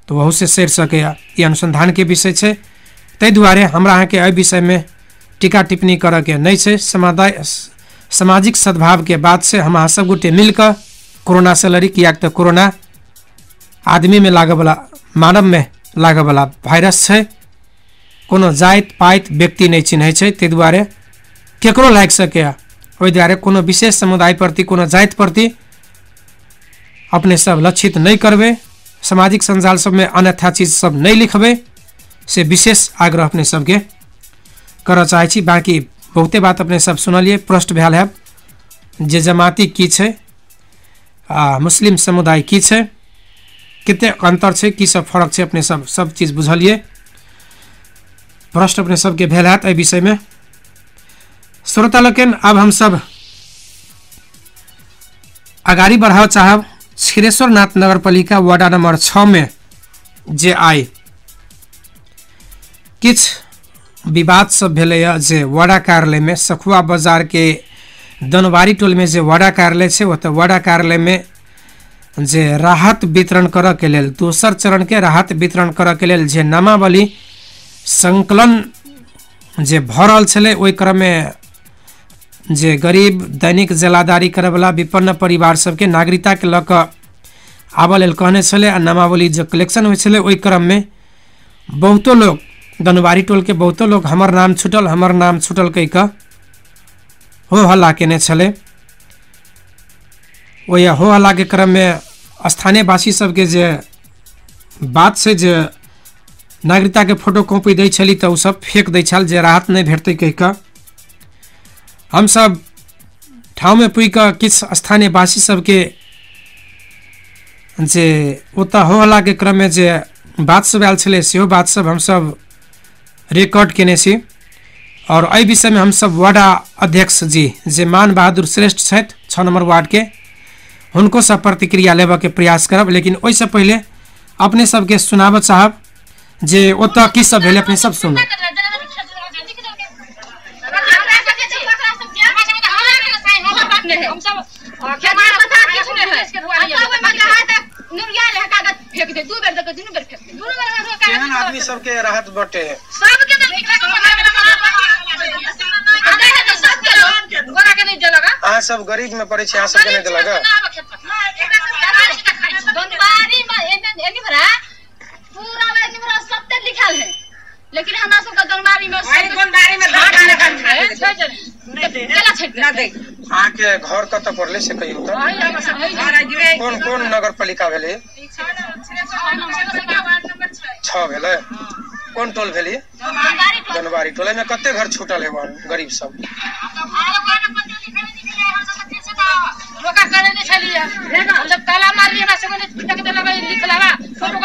तो वहू से सैर सकैया। ई अनुसंधान के विषय छै, ताहि दुआरे हमरा अहाँके एहि विषय में टीका टिप्पणी करऽ के नहीं छै। सामाजिक सद्भाव के बात से हम अहाँ सब गोटे मिलकर कोरोना से लड़ी, कियाक तऽ कोरोना आदमी में लागऽ वाला, मानव में लागऽ वाला भाइरस छै, कोनो जाति पाति व्यक्ति नहीं चिन्है छै, ताहि दुआरे केकरो लागि सकैया। ओहि दुआरे कोनो विशेष समुदाय प्रति, कोनो जाति प्रति अपने सब लक्षित नहीं करबे, सामाजिक संजाल सब में अन्यथा चीज सब नहीं लिखबे, से विशेष आग्रह अपने सबके करऽ चाहै छी। बाकी बहुते बात अपने सब सुनलिए, प्रश्न भेल है जे जमाती की छै आ मुस्लिम समुदाय की छै, कते अंतर छै, की सब फर्क छै, अपने सब चीज बुझलिए। प्रश्न अपने सबके भेल है एहि विषय में। श्रोता लोकन अब हम सब आगाड़ी बढ़ाव चाहब। क्षीरेश्वरनाथ नगरपालिका वार्ड नंबर 6 में जे आइ किछ विवाद सब भेलैया, जे वार्ड कार्यालय में सखुआ बाजार के दनवारी टोल में जे वार्ड कार्यालय छै, ओतऽ वार्ड कार्यालय में जे राहत वितरण करऽ के लेल, दोसर चरण के राहत वितरण करऽ के लेल जे नामावली संकलन जे भऽ रहल छलै, ओहि क्रम में जे गरीब दैनिक जलादारी करे वाला विपन्न परिवार सबके नागरिकता के लऽ कऽ आबऽ लेल कहने छलै, आ नामावली जो कलेक्शन होइ छलै, ओहि क्रम में बहुतो लोग दनवारी टोल के बहुतो लोग हमर नाम छूटल कहि कऽ हो हल्ला केने छलै। ओहि हो हल्ला के क्रम में स्थानीय वासी सबके जे बात छै, जे नागरिकता के फोटो कॉपी दै छली तऽ उ सब फेंक दै छल, जे राहत नहीं भेटतै कहि कऽ। हम सब ठाव में पुइ कऽ किछ स्थानीय वासी सबके जे ओतऽ हो हल्ला के क्रम में जे बात सब आयल छलै, सेहो बात सब हम सब रिकॉर्ड केने छी। और एहि विषय में हम सब वार्ड अध्यक्ष जी जे मान बहादुर श्रेष्ठ छथि 6 नंबर वार्ड के, हुनको सब प्रतिक्रिया लेबऽ के प्रयास करब। लेकिन ओहिसँ पहिले अपने सबके सुनाबऽ चाहब जे ओतऽ की सब भेलै, अपने सब सुनू। में है हम सब हमारे पता कुछ नहीं है इसके दुआ ये में कहा था नुरिया ले कागज फेंक दे दो बेर तक तीन बेर फेंक दे दोनों बेर कागज केहन आदमी सबके राहत बटे सबके गोरा के नहीं देलगा आ सब गरीब में पड़े छै आ सब के नहीं देलगा गंबारी में एनी भरा पूरा में एनी भरा सब ते लिखल है लेकिन हमरा सब का गंबारी में ना दे आके घर कत पड़ले से कहियो त कौन कौन नगर पालिका भेले 6 भेले कौन टोल भेली जनवारी टोले में कते घर छूटल है गरीब सब रोका करे नहीं छलिए हम जब ताला मारली हमरा सब ने तक देलगा लिखलावा फोटो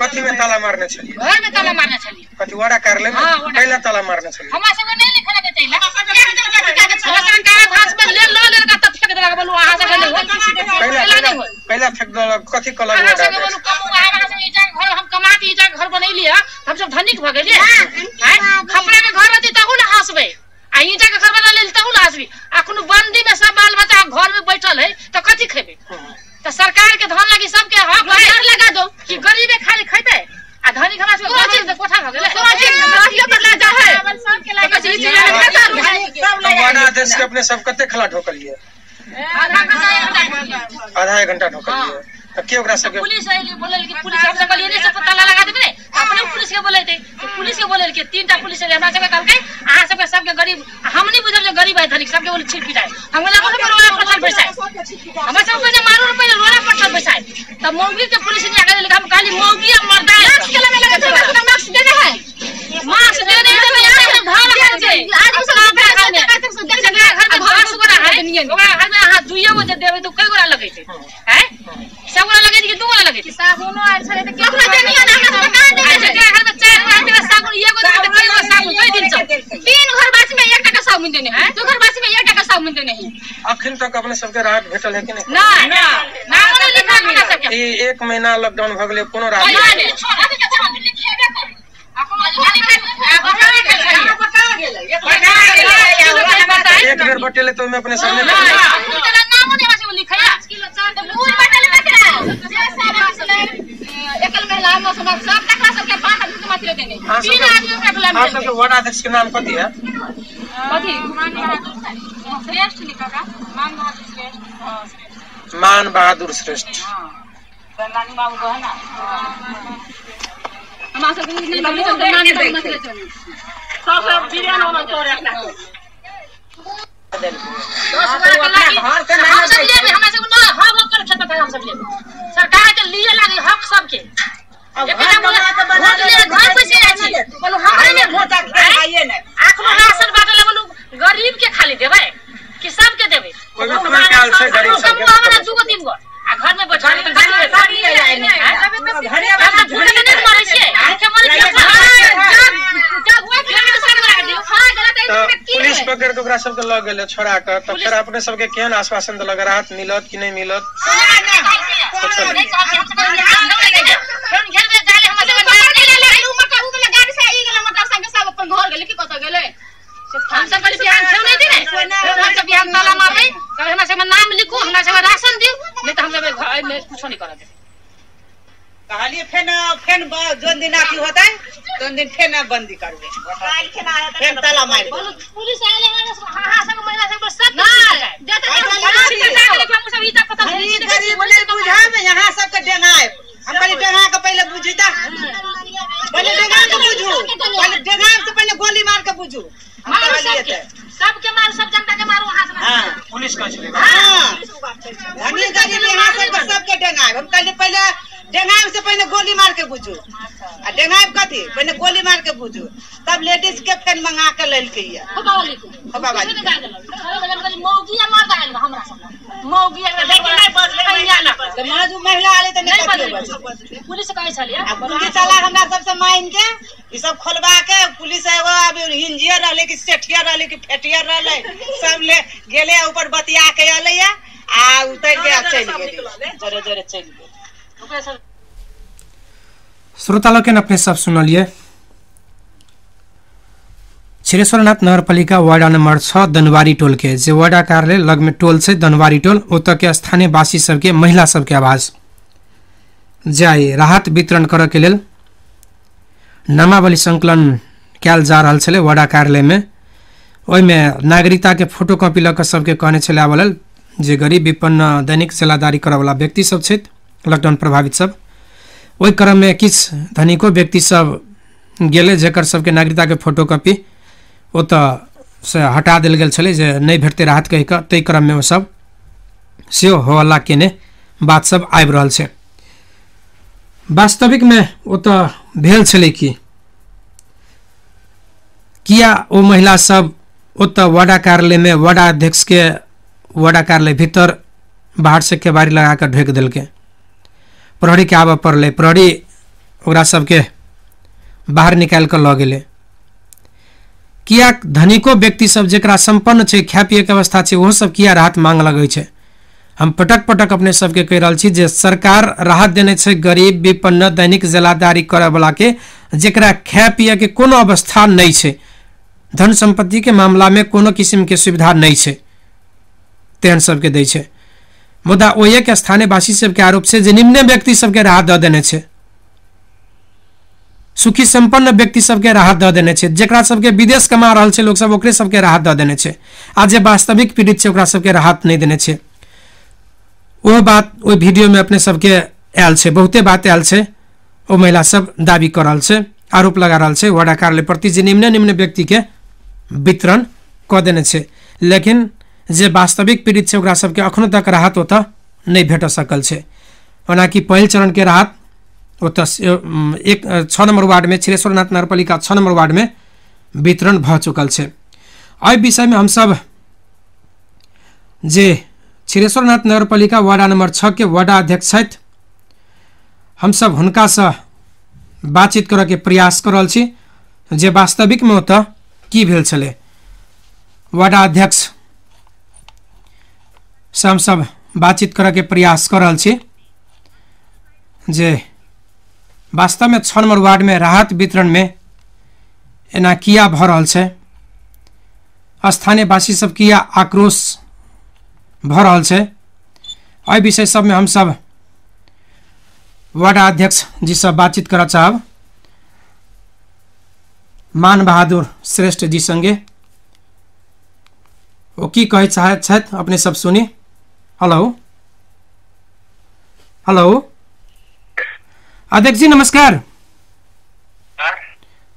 कथी में ताला मारने छलिए घर में ताला मारने छलिए कटिवाड़ा कार्यालय में पहला ताला मारने छलिए हमरा सब नहीं लिखला देते राशन कार्ड घास पर ले का तब फेंक देलगा बोलू आहा से पहला फेंक दल कथी कलर आहा से बोलू कम आहा से ईटा घर हम कमाती ईटा घर बनैलिए हम सब धनिक भ गेलिए हैं खपड़ा के घर रहती तहु न हंसबे आ ईटा के घर बना लेल तहु न हंसबी अखनो बंदी में सब बाल बच्चा घर में बैठल है त कथी खेबे त सरकार के धन लगी सबके हक लगा दो कि गरीबे खाली खैते आ धनिक हमरा सब कोठा भ गेले रहियो पर ले जा है वादा देश के अपने सब कते खला ढोकलिए आधा घंटा ढोकलिए त के ओकरा सब पुलिस आइली बोलल कि पुलिस हमरा कहलिए नहीं सब ताला लगा देबे अपने पुलिस के बोलै थे पुलिस के बोलल कि 3टा पुलिस आइले हमरा सब कहलकै आहा सब सबके गरीब हम नहीं बुझब जे गरीब है धनिक सबके बोल छिड़ पिटाई हम बोला को रोला पत्थर बैसाई हमरा सब के मारो रुपया रोला पत्थर बैसाई तब मौगी के पुलिस ने आके हम कहली मौगी मर्दा मास्क के में लगा मास्क देने है मास्क देने है धान करके आज सब घर में घास गोरा है ओकरा घर में हाथ दुइयो गो देबे तो कई गोरा लगै छै हैं सब गोरा लगै छै कि दू गोरा लगै छै साबुनो आर छले त केतना देनी है हमरा सब का दे छै घर में 4 गोरा के साबुन एगो दे कई गो साबुन कई दिन से 3 घर बासी में 1 टका साबुन देने है 2 घर बासी में 1 टका साबुन देने है अखन तक अपने सबके राहत भेटल है कि नहीं ना नाम नहीं लिखा हमरा सबके ई 1 महीना लॉकडाउन भ गेले कोनो राहत नहीं अभी के हम लिखेबे कर एक बेर बटेले तो में अपने सामने नाम नहीं हमरा से लिखा 5 किलो चावल मूल बटल में एकल महिला हम सब टका सबके 5 आदमी मत देने 3 आदमी एकला में आप सबके वार्ड अध्यक्ष के नाम कथि है कथि श्रेष्ठ लिखा मान बहादुर श्रेष्ठ नानी बाबू को है ना हमरा सब नहीं बाबू तो नानी बाबू मत ले सब बिरयानी होना तो रखना सरकार के लिए लागे हक सबके राशन बांटे बोलू गरीब के खाली देवे कि सबके देवे दूगो 3 गो आ घर में बैठा पुलिस पकड़ के ओकरा सबके लग गेले छोड़ा के तो फिर अपने सबके केहन आश्वासन देलक राहत मिलत कि नहीं मिलत हम सब बड़ी बिहान खेल नहीं दिने हम सब बिहान ताला मारबै कहे हमरा सब नाम लिखो हमरा सब राशन दियो नहीं तो हम सब घर में कुछ नहीं करब कहलिए फेन जोन दिन आती होता है तो दिन फेन बंदी करबे फेन ताला मार पुलिस आइले हमरा हां सब महिला सब सब ना देते हम सब इता पता नहीं गरीब ले बुझावे यहां सब के डेंगाए हम पहले डेंगा के पहले बुझीता पहले डेंगा के बुझू पहले डेंगा से पहले गोली मार के बुझू सबके मार सब जनता के मारो हाथ में हां पुलिस का चले हां धनी गरीब यहां सबके डेंगाए हम पहले डेंगाए से पहले गोली मार के बुझू आ डेंगाए कथी पहले गोली मार के बुझू तब लेडीज के फेन मंगा के लेल के ये हो बावली को मौगी मार दाल हमरा सब मौगी तो माजू महिला आले तो नहीं बचले पुलिस कहे छलिए पुलिस वाला हमरा सब से माइन के ई सब खोलबा के पुलिस एगो अब हिंजिया रहले कि सेठिया रहले कि फेटिया रहले सब ले गेले ऊपर बतिया के आले आ उतर के चल गेले जोरे जोरे चल गेले श्रोता लोग अपने सब सुनलिए छिरेश्वरनाथ नगरपालिका वार्ड नंबर 6 दनवारी टोल के जे वार्ड कार्यालय लग में टोल से दनवारी टोल ओत के स्थानीय वासी सबके महिला सबके आवाज जाय राहत वितरण कर के लेल नामावली संकलन कैल जा रहा छे वार्ड कार्यालय में। ओहि में नागरिकता के फोटोकॉपी लग सबके कहने छे आवल जे गरीब विपन्न दैनिक सेवादारी करय वाला व्यक्ति सब छे लॉकडाउन प्रभावित सब। ओहि क्रम में किछ धनिको व्यक्ति सब गेले जेकर सबके नागरिकता के फोटोकॉपी ओत से हटा दिल गेल छले जे नहीं भेटते राहत कह के। तै क्रम में वो सब से हो हल्ला केने बात सब आबि रहल छे। वास्तविक में ओत भेल छले कि किया ओ महिला सब ओत वार्ड कार्यालय में वार्ड अध्यक्ष के वार्ड कार्यालय भीतर बाहर से केवाड़ी लगा कर ढेक दिल के प्रहरी के आबे पड़ले। प्रहरी ओकरा सबके बाहर निकाल कर ल गेले। किया धनिको व्यक्ति सब जेकरा संपन्न छे खाय पिए के अवस्था छे वो सब किया राहत मांग लगे छे। हम पटक पटक अपने सबके कह रहल छी जे सरकार राहत देने छे गरीब विपन्न दैनिक जलादारी करे वाला के जेकरा खाय पिए के कोनो अवस्था नहीं छे, धन संपत्ति के मामला में कोनो किस्म के सुविधा नहीं छे, तेहन सबके दै छे। मुदा ओए के स्थानीय वासी सबके आरोप से जे निम्न व्यक्ति सबके राहत द देने छे, सुखी संपन्न व्यक्ति सबके राहत द देने छे, जेकरा सबके विदेश कमा रहल छे लोग सब ओकरे सबके राहत द देने छे। आज जे वास्तविक पीड़ित छे ओकरा सबके राहत नहीं देने छे। वो बात वो वीडियो में अपने सबके आयल छे, बहुते बात आयल छे। वो महिला सब दावी कर रहल छे, आरोप लगा रहल छे वार्ड कार्यालय प्रति जे निम्न निम्न व्यक्ति के वितरण क देने छे, लेकिन जे वास्तविक पीड़ित छे ओकरा सबके अखनो तक राहत ओतऽ नहीं भेट सकल छे। ओना कि पहिल चरण के राहत ओतऽ 6 नंबर वार्ड में छिरेश्वरनाथ नगरपालिका 6 नंबर वार्ड में वितरण भ चुकल छे। एहि विषय में हम सब जे छिरेश्वरनाथ नगरपालिका वार्ड नंबर 6 के वार्ड अध्यक्ष छथि, हम सब हुनका से बातचीत करऽ के प्रयास कर रहल छी जे वास्तविक में ओतऽ की भेल छलै। वार्ड अध्यक्ष से हम सब बातचीत करऽ के प्रयास कर रहल छी जे वास्तव में 6 नंबर वार्ड में राहत वितरण में एना किया भ रहल छै, स्थानीय वासी सब किया आक्रोश भ रहल छै। एहि विषय सब में हम सब वार्ड अध्यक्ष जी से बातचीत करऽ चाहब। मान बहादुर श्रेष्ठ जी संगे ओ की कहै चाहैत छथि अपने सब सुनी। हेलो हेलो अध्यक्ष जी नमस्कार।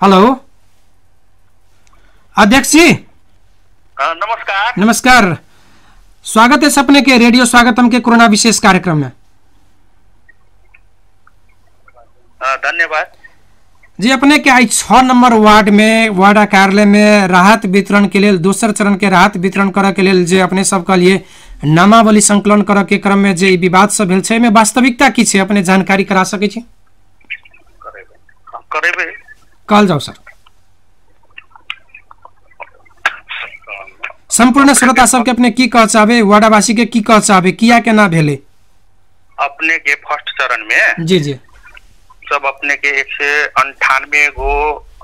हेलो अध्यक्ष जी नमस्कार। नमस्कार, स्वागत है सपने के रेडियो स्वागतम के कोरोना विशेष कार्यक्रम में। धन्यवाद जी। अपने के आज 6 नंबर वार्ड में वार्ड कार्यालय में राहत वितरण के लिए दोसर चरण के राहत वितरण करऽ के लिए जे अपने सब के लिए नामावली संकलन करऽ के क्रम में जे विवाद सब भेल छै, में वास्तविकता की छै अपने जानकारी करा सकै छी? करेबे कहल जाओ सर। संपूर्ण श्रोता सबके अपने की कह चाहबे, वार्डवासी के की कह चाहबे, किया के ना भेले? अपने के फर्स्ट चरण में जी जी सब अपने के 198 गो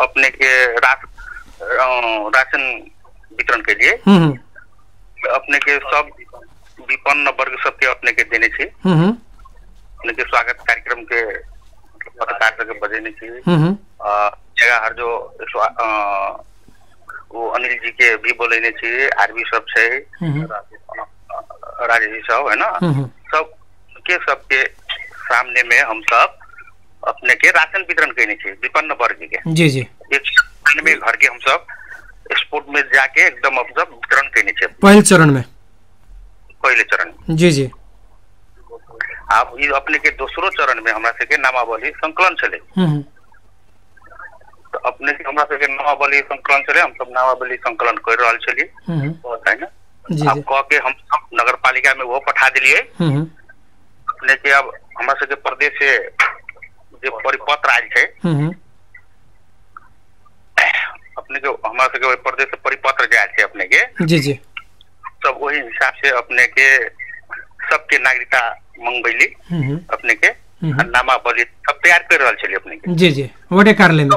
अपने के राशन वितरण के लिए अपने के सब विपन्न वर्ग सबके अपने के देने छी। अपने के स्वागत कार्यक्रम के पत्रकार सबके बजेने छी। जगह हर जो वो अनिल जी के भी बोलेने छी, आरबी सब छै, राजेश जी सब है ना, सबके सामने में हम सब अपने के राशन वितरण करने छी विपन्न वर्ग के। जी जी 196 घर के हम सब स्पोर्ट में जाके एकदम हम सब वितरण करने छी पहले चरण में। जी जी। अब ये अपने के दूसरो चरण में हमरा के नामावली संकलन चले, तो अपने के हमरा के नामावली संकलन चले, हम सब नामावली संकलन कर रहल छलिए है ना। अब कह के हम सब नगर पालिका में वो पठा दिलिए अपने के। अब हमरा के प्रदेश से जो परिपत्र आयल है अपने के, हमारा के प्रदेश से परिपत्र जायल है अपने के। जी जी। सब वही हिसाब से अपने के सबके नागरिकता मंगबैली अपने के नामावली सब तैयार कर रहल छलिए अपने के। जी जी। वार्ड कार्यालय में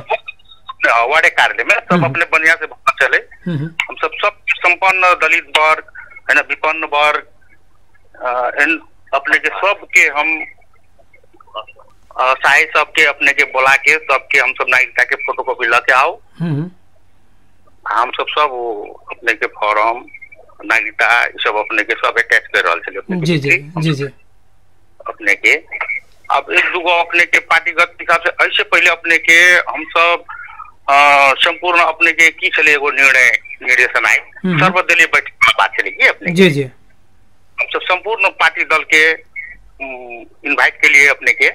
वार्ड कार्यालय में सब अपने बढ़िया से चले। हम सब संपन्न दलित वर्ग है ना, विपन्न वर्ग अपने के सबके हम साहे सबके अपने के बोला के सबके हम सब नागरिकता के फोटो कॉपी लेके आओ। हम सब अपने के फॉर्म नागरिकता सब अपने के सब अटैच कर रहा है। जी जी जी जी अपने के अब एक दूगो अपने के पार्टीगत हिसाब से ऐसे पहले अपने के हम सब संपूर्ण अपने के की चले एगो निर्देशन आए सर्वदलीय बैठक की बात चली की अपने जी जी हम सब संपूर्ण पार्टी दल के इनवाइट के लिए अपने के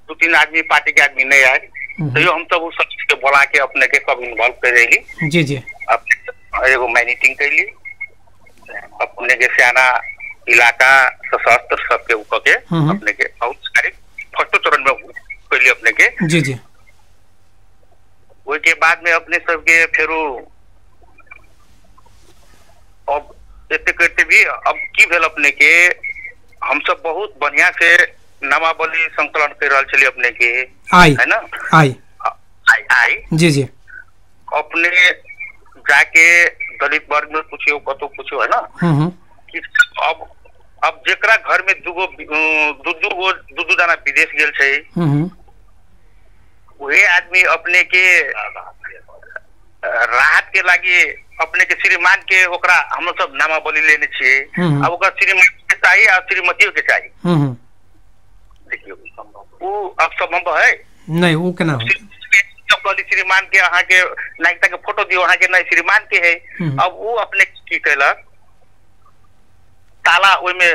2-3 आदमी पार्टी के आदमी नहीं आए तो हम सब उस के बोला के अपने के सब इन्वॉल्व कर रही। जी जी अपने एगो मीटिंग कैली अपने के सियाना इलाका सशस्त्र सबके ऊपर के अपने के औपचारिक फर्स्ट चरण में कैली अपने के। जी जी वही के बाद में अपने सबके फिर अब इतने करते भी अब की भेल अपने के हम सब बहुत बढ़िया से नामावली संकलन कर रहा चलिए अपने के आई है ना आई जी जी अपने जाके दलित वर्ग में पूछियो कतो पूछियो है ना कि अब जेकरा घर में दू जना विदेश गेल छे वही आदमी अपने के राहत के लागी अपने के श्रीमान के ओकरा हम सब नामावली लेने छे। अब ओकरा श्रीमान के चाहिए और श्रीमती के चाहिए। देखियो वो अब संभव है नहीं वो केना हो श्रीमान के अहाँ के नागरिकता के फोटो दियो अहाँ के नहीं श्रीमान के है। अब वो अपने की कैलक ताला ओइ में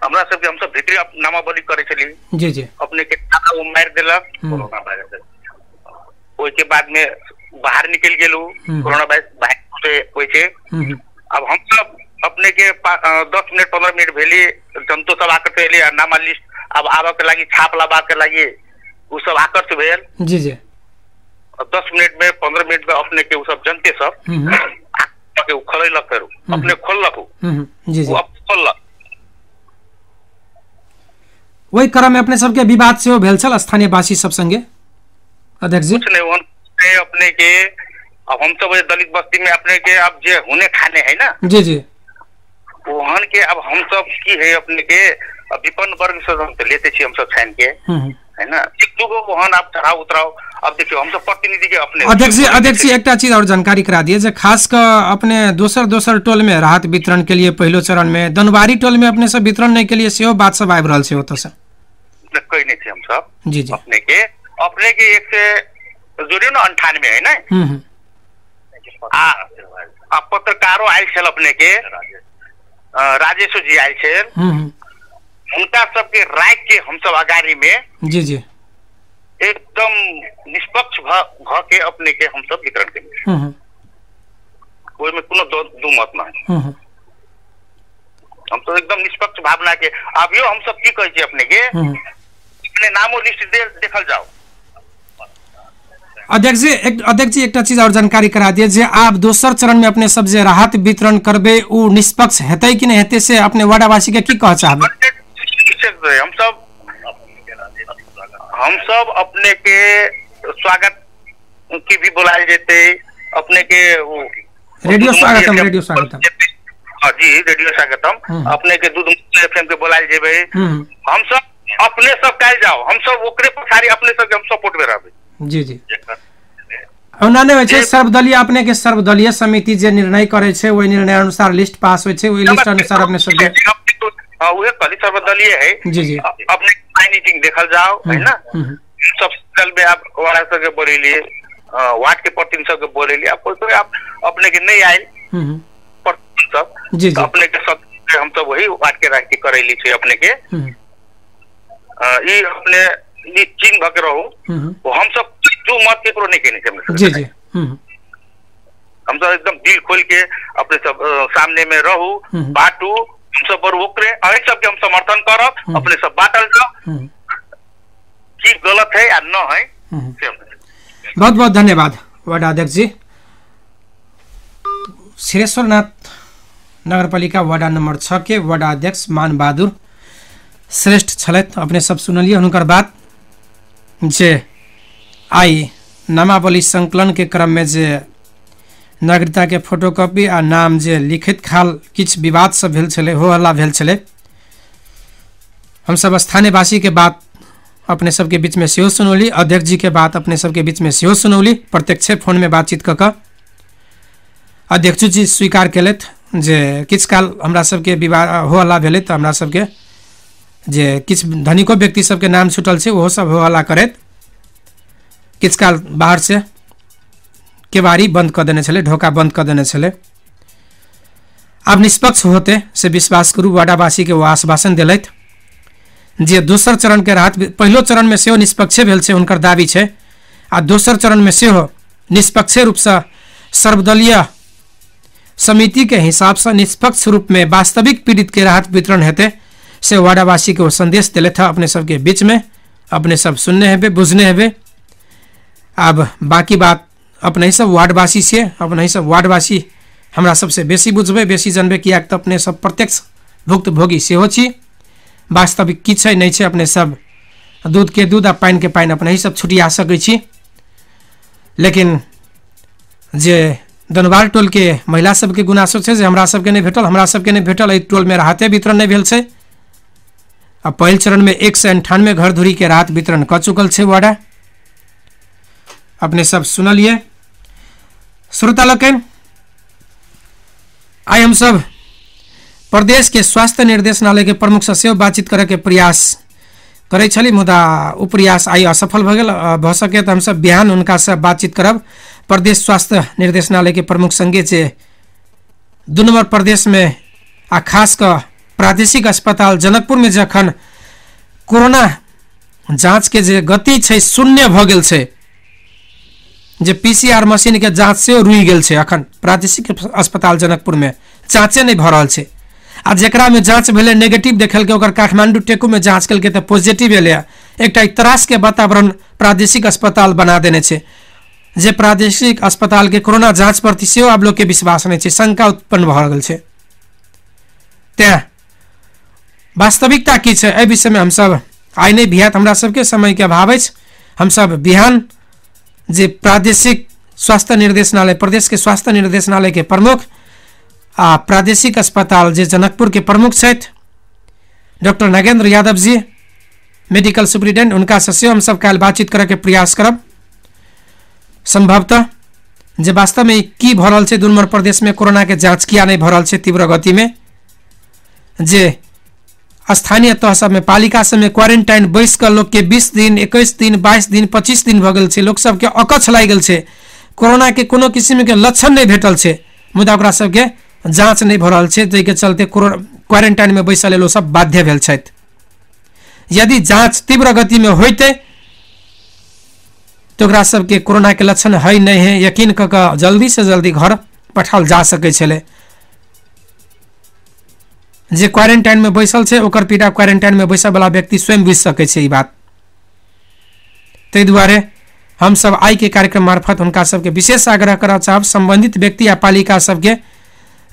हमरा सब के हम सब भीतरी नामावली करे चली। जी जी अपने के ताला वो मार देलक कोरोना वायरस ओइ के बाद में बाहर निकल गेलू कोरोना वायरस से होय छे। अब हम सब अपने के 10 मिनट 15 मिनट भेली जनतो सब आकर पहले नामा लिस्ट अब आवा के लागी छाप लगा के लागी वो सब आकर से भेल। जी जी 10 मिनट में 15 मिनट में अपने के वो सब जनते सब के खोलक करू अपने खोलक जी जी अब खोलक वही क्रम में अपने सबके विवाद से भेल छल स्थानीय वासी सब संगे अध्यक्ष जी कुछ नहीं अपने के अब हम सब दलित बस्ती में अपने के अब जे होने खाने है ना जी जी वहन के अब हम सब की है अपने के विपन्न वर्ग से हम लेते छी हम सब छान के है ना दूगो वहन आप चढ़ाव उतराव। अब देखियो हम सब प्रतिनिधि के अपने अध्यक्ष जी एकटा चीज और जानकारी करा दिए जे खास कर अपने दोसर टोल में राहत वितरण के लिए पहलो चरण में दनवारी टोल में अपने सब वितरण नहीं के लिए सेहो बात सब आबि रहल छै ओत से कहि नहीं छी हम सब जी जी अपने के एक से जोड़ियो ना 98 है ना आ पत्रकारों आयल छल अपने के राजेश जी आयल छल उनका सबके राय के हम सब अगाड़ी में जी जी एकदम निष्पक्ष भ के अपने के हम सब वितरण करेंगे कोई में कोनो दो मत ना हम तो एकदम निष्पक्ष भावना के अभियो हम सब की कहे छी अपने के अपने नामो लिस्ट देखल जाओ। अध्यक्ष जी एक चीज और जानकारी करा दिए जे आप दोसर चरण में अपने सब जे राहत वितरण करबे उ निष्पक्ष हेतै कि नहीं हेतै से अपने वार्डवासी के की कह चाहबे। हम सब अपने के स्वागत की भी बुलाए जेते अपने के रेडियो स्वागतम हाँ जी रेडियो स्वागतम अपने के दूध एफएम के बुलाए जेबे हम सब अपने सब कल जाओ हम सब ओकरे पछाड़ी अपने सब हम सपोर्ट में रहबे। जी जी ओनाने होइ छै सर्वदलीय अपने के सर्वदलीय समिति जे निर्णय करे छै ओइ निर्णय अनुसार लिस्ट पास होइ छै ओइ लिस्ट अनुसार अपने सब उहे कली सर्वदलीय है। जी जी अपने मीटिंग देखल जाओ है ना सब कल में आप वार्ड सब के बोलेली वार्ड के प्रतिनिधि सब के बोलेली आप कोई आप अपने के नहीं आए सब जी जी अपने के सब हम सब वही वार्ड के राखी करेली छै अपने के ई अपने चीन भके रहो हम सब जो मत के नहीं कहने जी जी हम सब एकदम दिल खोल के अपने सब सामने में रहू बांटू हम सब पर ओकरे अहि सब के हम समर्थन करब अपने सब बांटल जाओ की गलत है या न है। बहुत बहुत धन्यवाद वार्ड अध्यक्ष जी। सिरेश्वरनाथ नगरपालिका वार्ड नंबर 6 के वार्ड अध्यक्ष मान बहादुर श्रेष्ठ छलैथ अपने सब सुनलिए हुनकर बात जे आई नामावली संकलन के क्रम में जे नागरिकता के फोटोकॉपी आ नाम जे लिखित खाल किछ विवाद सब भेल छले, हो हल्ला भेल छले। हम सब स्थानीयवासी के बात अपने सबके बीच में सेहो सुनौली, अध्यक्ष जी के बात अपने सबके बीच में सेहो सुनौली, प्रत्यक्ष फोन में बातचीत कऽ कऽ अध्यक्ष जी स्वीकार केलथि जे किछ काल हमरा सबके विवाद हो हल्ला भेलै तऽ हमरा सबके जे किछ धनिको व्यक्ति सबके नाम छूटल छै ओहो सब हो हल्ला करैत किछ काल बाहर से केवाड़ी बंद कऽ देने छलै, ढोका बंद कऽ देने छलै। आब निष्पक्ष होते से विश्वास करू, वाडावासी के वो आश्वासन दिलथि जे दोसर चरण के राहत, पहिलो चरण में सेहो निष्पक्ष भेल छै हुनकर दाबी छै, आ दोसर चरण में सेहो निष्पक्ष रूप से सर्वदलीय समिति के हिसाब से निष्पक्ष रूप में वास्तविक पीड़ित के राहत वितरण हेतै से वाडावासी के वो संदेश दिले था अपने सबके बीच में। अपने सब सुनने हेबे, बुझने हेबे। अब बाकी बात अपने ही सब वार्डवासी से, अपने ही सब वार्डवासी हमरा सबसे बेसी बुझबे, बेसी जानबे, किया तऽ अपने सब प्रत्यक्ष भुक्तभोगी सेहो छी। वास्तविक की छै नहीं छै अपने सब दूध के दूध आ पानि के पानि अपने ही सब छुटिया सकै छी। लेकिन जे दनवार टोल के महिला सबके गुनासो छै जे हमरा सबके नहीं भेटल, हमरा सबके नहीं भेटल, एहि टोल में राहते वितरण नहीं भेल छै। अब पहिल चरण में 198 घर धुरी के राहत वितरण कऽ चुकल छै वार्डा, अपने सब सुनलिए। श्रोता लोकनि, आइ हम सब प्रदेश के स्वास्थ्य निर्देशनालय के प्रमुख से सेहो बातचीत करे के प्रयास करे छली, मुदा ओ प्रयास आई असफल भ गेल। भ सके तो हम सब बिहान उनका से बातचीत करब। प्रदेश स्वास्थ्य निर्देशनालय के प्रमुख संगे जे 2 नंबर प्रदेश में आ खास कर प्रादेशिक अस्पताल जनकपुर में जखन कोरोना जांच के जे गति छै शून्य भ गेल छै, जे पीसीआर मशीन के जांच से रुई गेल छै, अखन प्रादेशिक अस्पताल जनकपुर में जांचे नहीं भ रहल छै, आ जेकरा में जांच भेले नेगेटिव देखलकै ओकर काठमांडू टेकू में जांच केलकै तऽ पॉजिटिव एलै। एकटा त्रास के वातावरण प्रादेशिक अस्पताल बना देने छै, जे प्रादेशिक अस्पताल के कोरोना जांच प्रति सेहो आब लोग के विश्वास नहीं छै, शंका उत्पन्न भ गेल छै। तें वास्तविकता की छै एहि विषय में हम सब आइ नहीं भियात, हमरा सबके समय के अभाव अछि। हम सब बिहान जे प्रादेशिक स्वास्थ्य निर्देशनालय, प्रदेश के स्वास्थ्य निर्देशनालय के प्रमुख आ प्रादेशिक अस्पताल जे जनकपुर के प्रमुख छथि doctor Nagendra Yadav ji, medical superintendent, उनका से हम सब काल्हि बातचीत करे के प्रयास करब। संभवतः जे वास्तव में की भ रहल छै 2 नंबर प्रदेश में कोरोना के जांच किया नहीं भ रहल छै तीव्र गति में, जे स्थानीय तह सब में पालिका सब में क्वारंटाइन बैस कर लोग के 20 दिन 21 दिन 22 दिन 25 दिन भ गेल छै, लोग सब के अकछ लागि गेल छै, कोरोना के कोनो किस्म के लक्षण नहीं भेटल छै, मुदा ओकरा सब के जांच नहीं भ रहल छै, ताहि के चलते क्वारंटाइन में बैसल लोग सब बाध्य भेल छथि। यदि जांच तीव्र गति में होते तो ओकरा सब के कोरोना के लक्षण है नहीं है, यकीन क के जल्दी से जल्दी घर पठाओल जा सकै छलै। जे क्वारंटाइन में बैसल छै ओकर पीड़ा क्वारंटाइन में बैसल वाला व्यक्ति स्वयं बुझ सकै छै ई बात। ताहि दुआरे हम सब आई के कार्यक्रम मार्फत हुनका सबके विशेष आग्रह करऽ चाहब, संबंधित व्यक्ति आ पालिका सबके,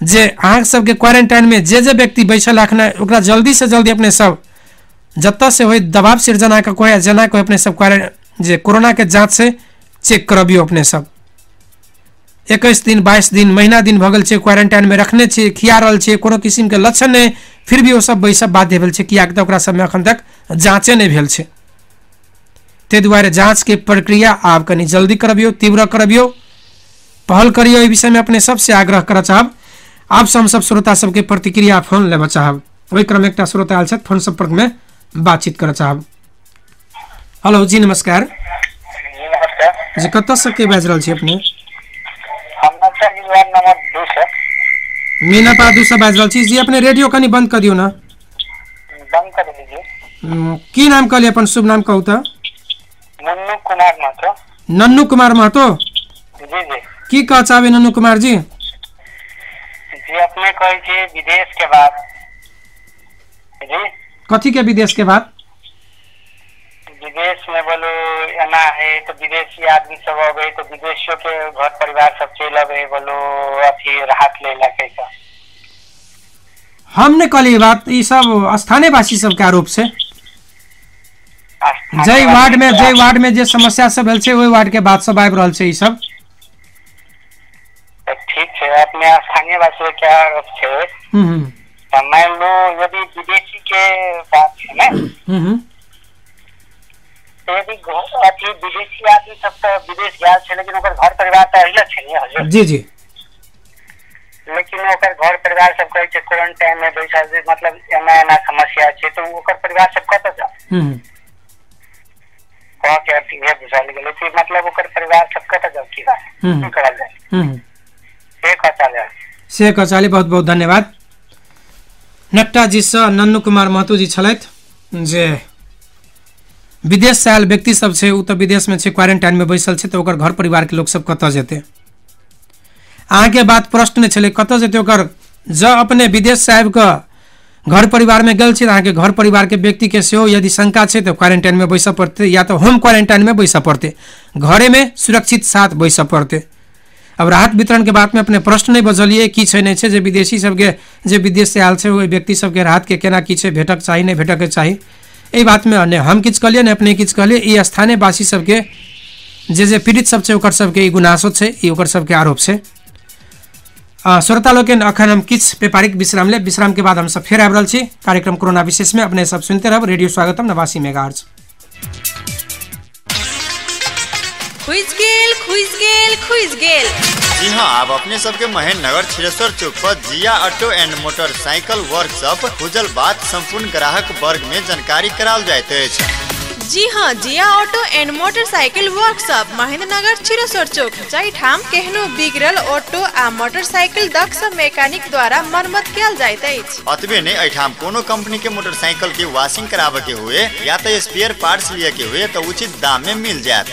जे अहाँ सबके क्वारंटाइन में जे व्यक्ति बैसल रखना ओकरा जल्दी से जल्दी अपने सब जतऽ से हो दबाव सिर्जना के कोई जना कोई अपने सब जे कोरोना के जांच से चेक करबियो। अपने सब 21 दिन 22 दिन महीना दिन भ गेल छै क्वारंटाइन में रखने छै, खिया रहल छै, कोनो किस्म के लक्षण नहीं, फिर भी वो सब बैसब बाध्य भेल छै, किया ओकरा सब में अखन तक जांचे नहीं भेल छै। ताहि दुआरे जांच के प्रक्रिया आब कनी जल्दी करबियो, तीव्र करबियो, पहल करियो। एहि विषय में अपने सबसे आग्रह करऽ चाहब। आप हम सब श्रोता सबके प्रतिक्रिया फोन लेबऽ चाहब। ओहि क्रम एकटा श्रोता आयल छथि, फोन संपर्क में बातचीत करऽ चाहब। हेलो जी नमस्कार। जी नमस्कार जी, कतऽ से के बाजि रहल छी अपने? हम नंबर 2 से मीनापा 2 से बाजि रहल छी। जी अपने रेडियो कनी बंद कर दियौ ना। बंद कर दीजिए। की नाम कहलिए अपन, शुभ नाम कहू तऽ? नन्नू कुमार महतो। नन्नू कुमार महतो जी जी। की कह चाहबे नन्नू कुमार जी? जी अपने कहै छी विदेश के बाद जी कथी के विदेश के बाद? विदेश में बोलो एना है तो विदेशी आदमी सब अबे तो विदेशियों के घर परिवार सब चल अबे बोलो अथी राहत ले ला कैसा? हमने कहली बात ई सब स्थानीय वासी सब के आरोप से। जय वार्ड में जे समस्या सब भेल छै ओहि वार्ड के बात सब आबि रहल छै ई सब ठीक है। अपने स्थानीय वासी क्या है मान लो यदि विदेशी के बात है ना यदि अथी विदेशी आदमी सब तो विदेश गया है लेकिन ओकर घर परिवार तो अहिया है जी लेकिन ओकर घर परिवार सब कहे छै क्वारंटाइन में बैठल मतलब एना समस्या छै तो ओकर परिवार सब कत जा कह के अथी है बुझल गेलै कि मतलब ओकर परिवार सब कत जा की करल जाए से कचाली बहुत बहुत धन्यवाद। नट्टा जी से नन्नू कुमार महतो जी छलथि जे विदेश से आयल व्यक्ति सब छै उ तऽ विदेश में छै क्वारंटाइन में बैसल छै तऽ ओकर घर परिवार के लोग सब कतऽ जेतै अहाँ के बात प्रश्न छलै कतऽ जेतै ओकर ज अपने विदेश से आबि कऽ घर परिवार में गेल छै अहाँ के घर परिवार के व्यक्ति के सेहो यदि शंका छै तऽ क्वारंटाइन में बैसऽ पड़तै या तऽ होम क्वारंटाइन में बैसऽ पड़तै घरे में सुरक्षित साथ बैसऽ पड़तै। अब राहत वितरण के बात में अपने प्रश्न नहीं बजलिए की छै नहीं छै जे विदेशी सबके जे विदेश से आयल छै ओहि व्यक्ति सबके राहत के केना की छै भेटक चाही नहीं भेटक के चाही एहि बात में ने हम किछु कहलिए ने अपने किछु कहलिए ई स्थानीय वासी सबके जे पीड़ित सब छै ओकर सबके ई गुनासो छै ई ओकर सबके आरोप छै। श्रोता लोग अखन हम किछु व्यापारिक विश्राम ले विश्राम के बाद हम सब फिर आबि रहल छी कार्यक्रम कोरोना विशेष में अपने सब सुनते रहब रेडियो स्वागतम 89 मेगाहर्ट्ज। खुइज गेल जी हाँ आप अपने सबके महेंद्र नगर छिरेश्वर चौक पर जिया ऑटो एंड मोटरसाइकिल वर्कशॉप खुजल बात संपूर्ण ग्राहक वर्ग में जानकारी कराल जाइत अछि। जी हाँ Jiya auto and motorcycle workshop Mahendra Nagar Chhireshwar Chowk जाहिठाम केहनो बिगड़ल ऑटो आ मोटरसाइकिल दक्ष मैकेनिक द्वारा मरम्मत कयल जाइत अछि। अतबे ने एठाम कोनो कंपनी के मोटरसाइकिल के वॉशिंग कराबे के हुए या तो स्पेयर पार्ट्स लिए के हुए तो उचित दाम में मिल जात।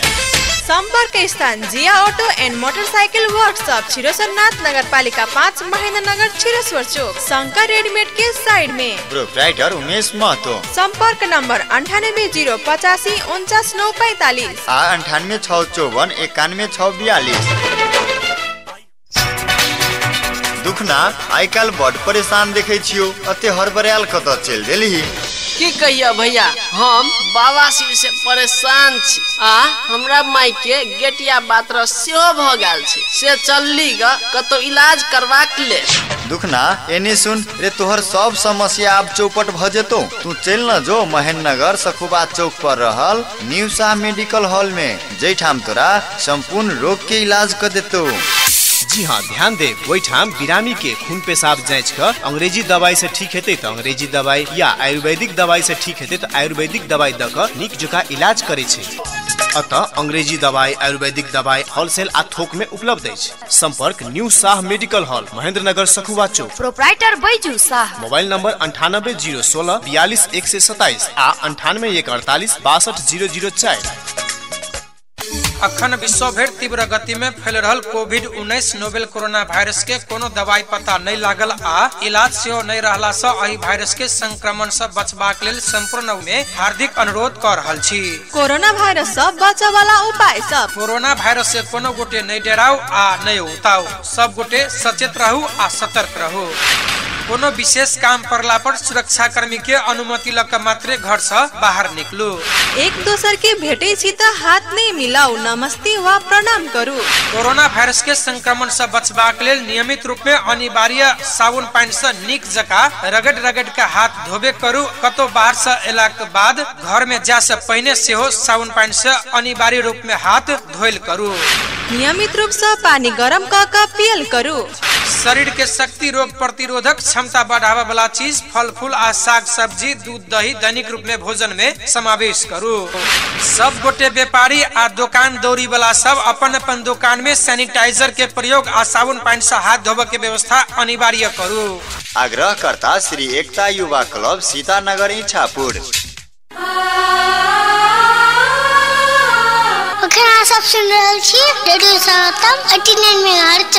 संपर्क स्थान जिया auto and motorcycle workshop Chhireshwarnath नगर पालिका 5 महेंद्र नगर छिरेश्वर चौक शंकर रेडीमेड के साइड में। प्रोप्राइटर उमेश महतो। संपर्क नंबर 980584 49945 आ 9864 916242। दुखना आइ काल बड़ परेशान देखे छियो अते हड़बड़ायल कत चल देली की कहिया भैया हम बवासीर से परेशान छी आ हमरा माई के गेटिया बातर सेहो भ गेल छै से चलली ग कतो इलाज करवाक ले। दुखना एने सुन रे तोहर सब समस्या अब चौपट भ जेतो तू चल न जो महेंद्र नगर सखुबा चौक पर रहल न्यू शाह मेडिकल हॉल में जैठाम तोरा संपूर्ण रोग के इलाज कर देतो। जी हाँ ध्यान दे वहीठाम बिरामी के खून पेशाब जांच कर अंग्रेजी दवाई से ठीक हेते तो अंग्रेजी दवाई या आयुर्वेदिक दवाई से ठीक हेते तो आयुर्वेदिक दवाई दकर नीक जका इलाज करे छै। अतः अंग्रेजी दवाई आयुर्वेदिक दवाई होलसेल आ थोक में उपलब्ध अछि। संपर्क new Shah medical hall Mahendra Nagar Sakhuwa Chowk. Proprietor Baiju Shah. Mobile number 98 016 42 127 आ 98 148 62 004। अखन विश्व भर तीव्र गति में फैल रहल कोविड-19 नोवेल कोरोना वायरस के कोनो दवाई पता नहीं लागल आ इलाज सेहो नहीं रहला से एहि वायरस के संक्रमण से बचबाक लेल संपूर्ण में हार्दिक अनुरोध कर रहल छी। कोरोना वायरस से बचे वाला उपाय सब। कोरोना वायरस से कोनो गोटे नहीं डराओ आ नहीं उताओ सब गोटे सचेत रहू आ सतर्क रहू। कोनो विशेष काम पड़ला पर सुरक्षा कर्मी के अनुमति लक मात्रे घर से बाहर निकलू। एक दोसर के भेटे छी त हाथ नहीं मिलाऊ नमस्ते वा प्रणाम करू। कोरोना वायरस के संक्रमण से बचबाक लेल नियमित रूप में अनिवार्य साबुन पानी से नीक जका रगड़ के हाथ धोबे करू। कतो बाहर से एला के बाद घर में जा से पहले सेहो साबुन पानी से अनिवार्य रूप में हाथ धोइल करू। नियमित रूप से पानी गरम क के पियल करू। शरीर के शक्ति रोग प्रतिरोधक क्षमता बढ़ावा वाला चीज फल फूल आ साग सब्जी दूध दही दैनिक रूप में भोजन में समावेश करू। सब गोटे व्यापारी आ दुकान दौरी वाला सब अपन अपन दुकान में सैनिटाइजर के प्रयोग आ साबुन पानी से हाथ धोबे के व्यवस्था अनिवार्य करू। आग्रह करता श्री एकता युवा क्लब सीतानगर इच्छापुर। अखन सब सुन रहल छी रेडियो स्वागतम 89 मेगाहर्ट्ज।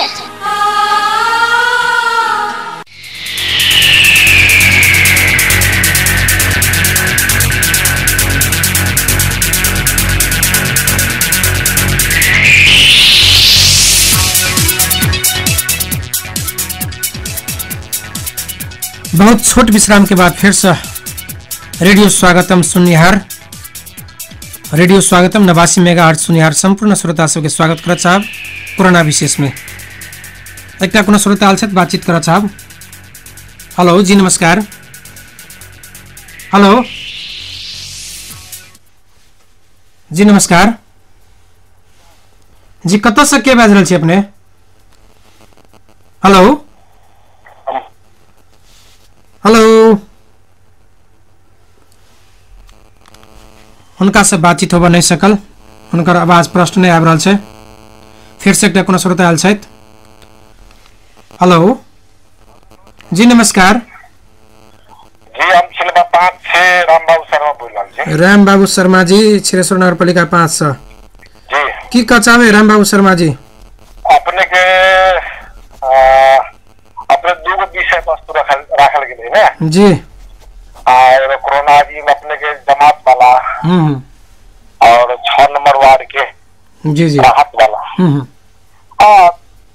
बहुत छोट विश्राम के बाद फिर से रेडियो स्वागतम सुनिहार रेडियो स्वागतम 89 मेगाहर्ट्ज सुनिहार संपूर्ण श्रोता सबके स्वागत कर चाहब कोरोना विशेष में एकटा कोनो श्रोता आल छथि बातचीत कर चाहब। हेलो जी नमस्कार। हेलो जी नमस्कार जी कतऽ से के बाजि रहल छी अपने? हेलो हेलो हुनका से बातचीत होबऽ नहीं सकल, हुनकर आवाज प्रश्न नहीं आबि रहल छै। फिर से एकटा कोनो श्रोता आयल छथि। हेलो जी नमस्कार। जी हम छिलबा 5 से रामबाबू शर्मा बोल रहल छी। राम बाबू शर्मा जी छिरेश्वर नगरपालिका 5 से जी की कचावे राम बाबू शर्मा जी? अपने के अपने दूगो विषय वस्तु राखल गेलै ना जी और कोरोना जी में अपने के जमात वाला और 6 नंबर वार्ड के जी जी राहत वाला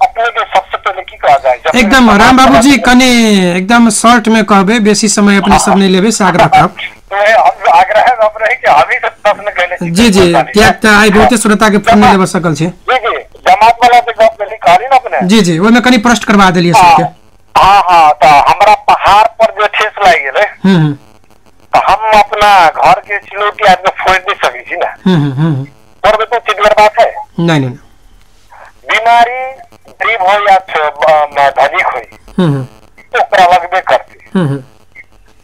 अपने के सबसे पहले की कहा जाए एकदम राम बाबू जी कनी एकदम शॉर्ट में कहबे, बेसी समय अपने सब नहीं लेबे से आग्रह करब। तो हम आग्रह अब रही कि हम ही से प्रश्न कहले जी जी क्या त आई बहुते श्रोता के फोन नहीं लेबे सकल छै। जी जी जमात वाला पे गप पहले कहली ना अपने जी जी ओय में कनी प्रश्न करवा देलिए सबके। हां तो हमरा पहाड़ पर जो ठेस लाग गेलै तो हम अपना घर के चिलौटी आदमी फोड़ नहीं सकै छी ना। पर तो चिड़िया बात है नहीं नहीं बीमारी गरीब हो या धनिक हो तो ओकरा लगबे करते।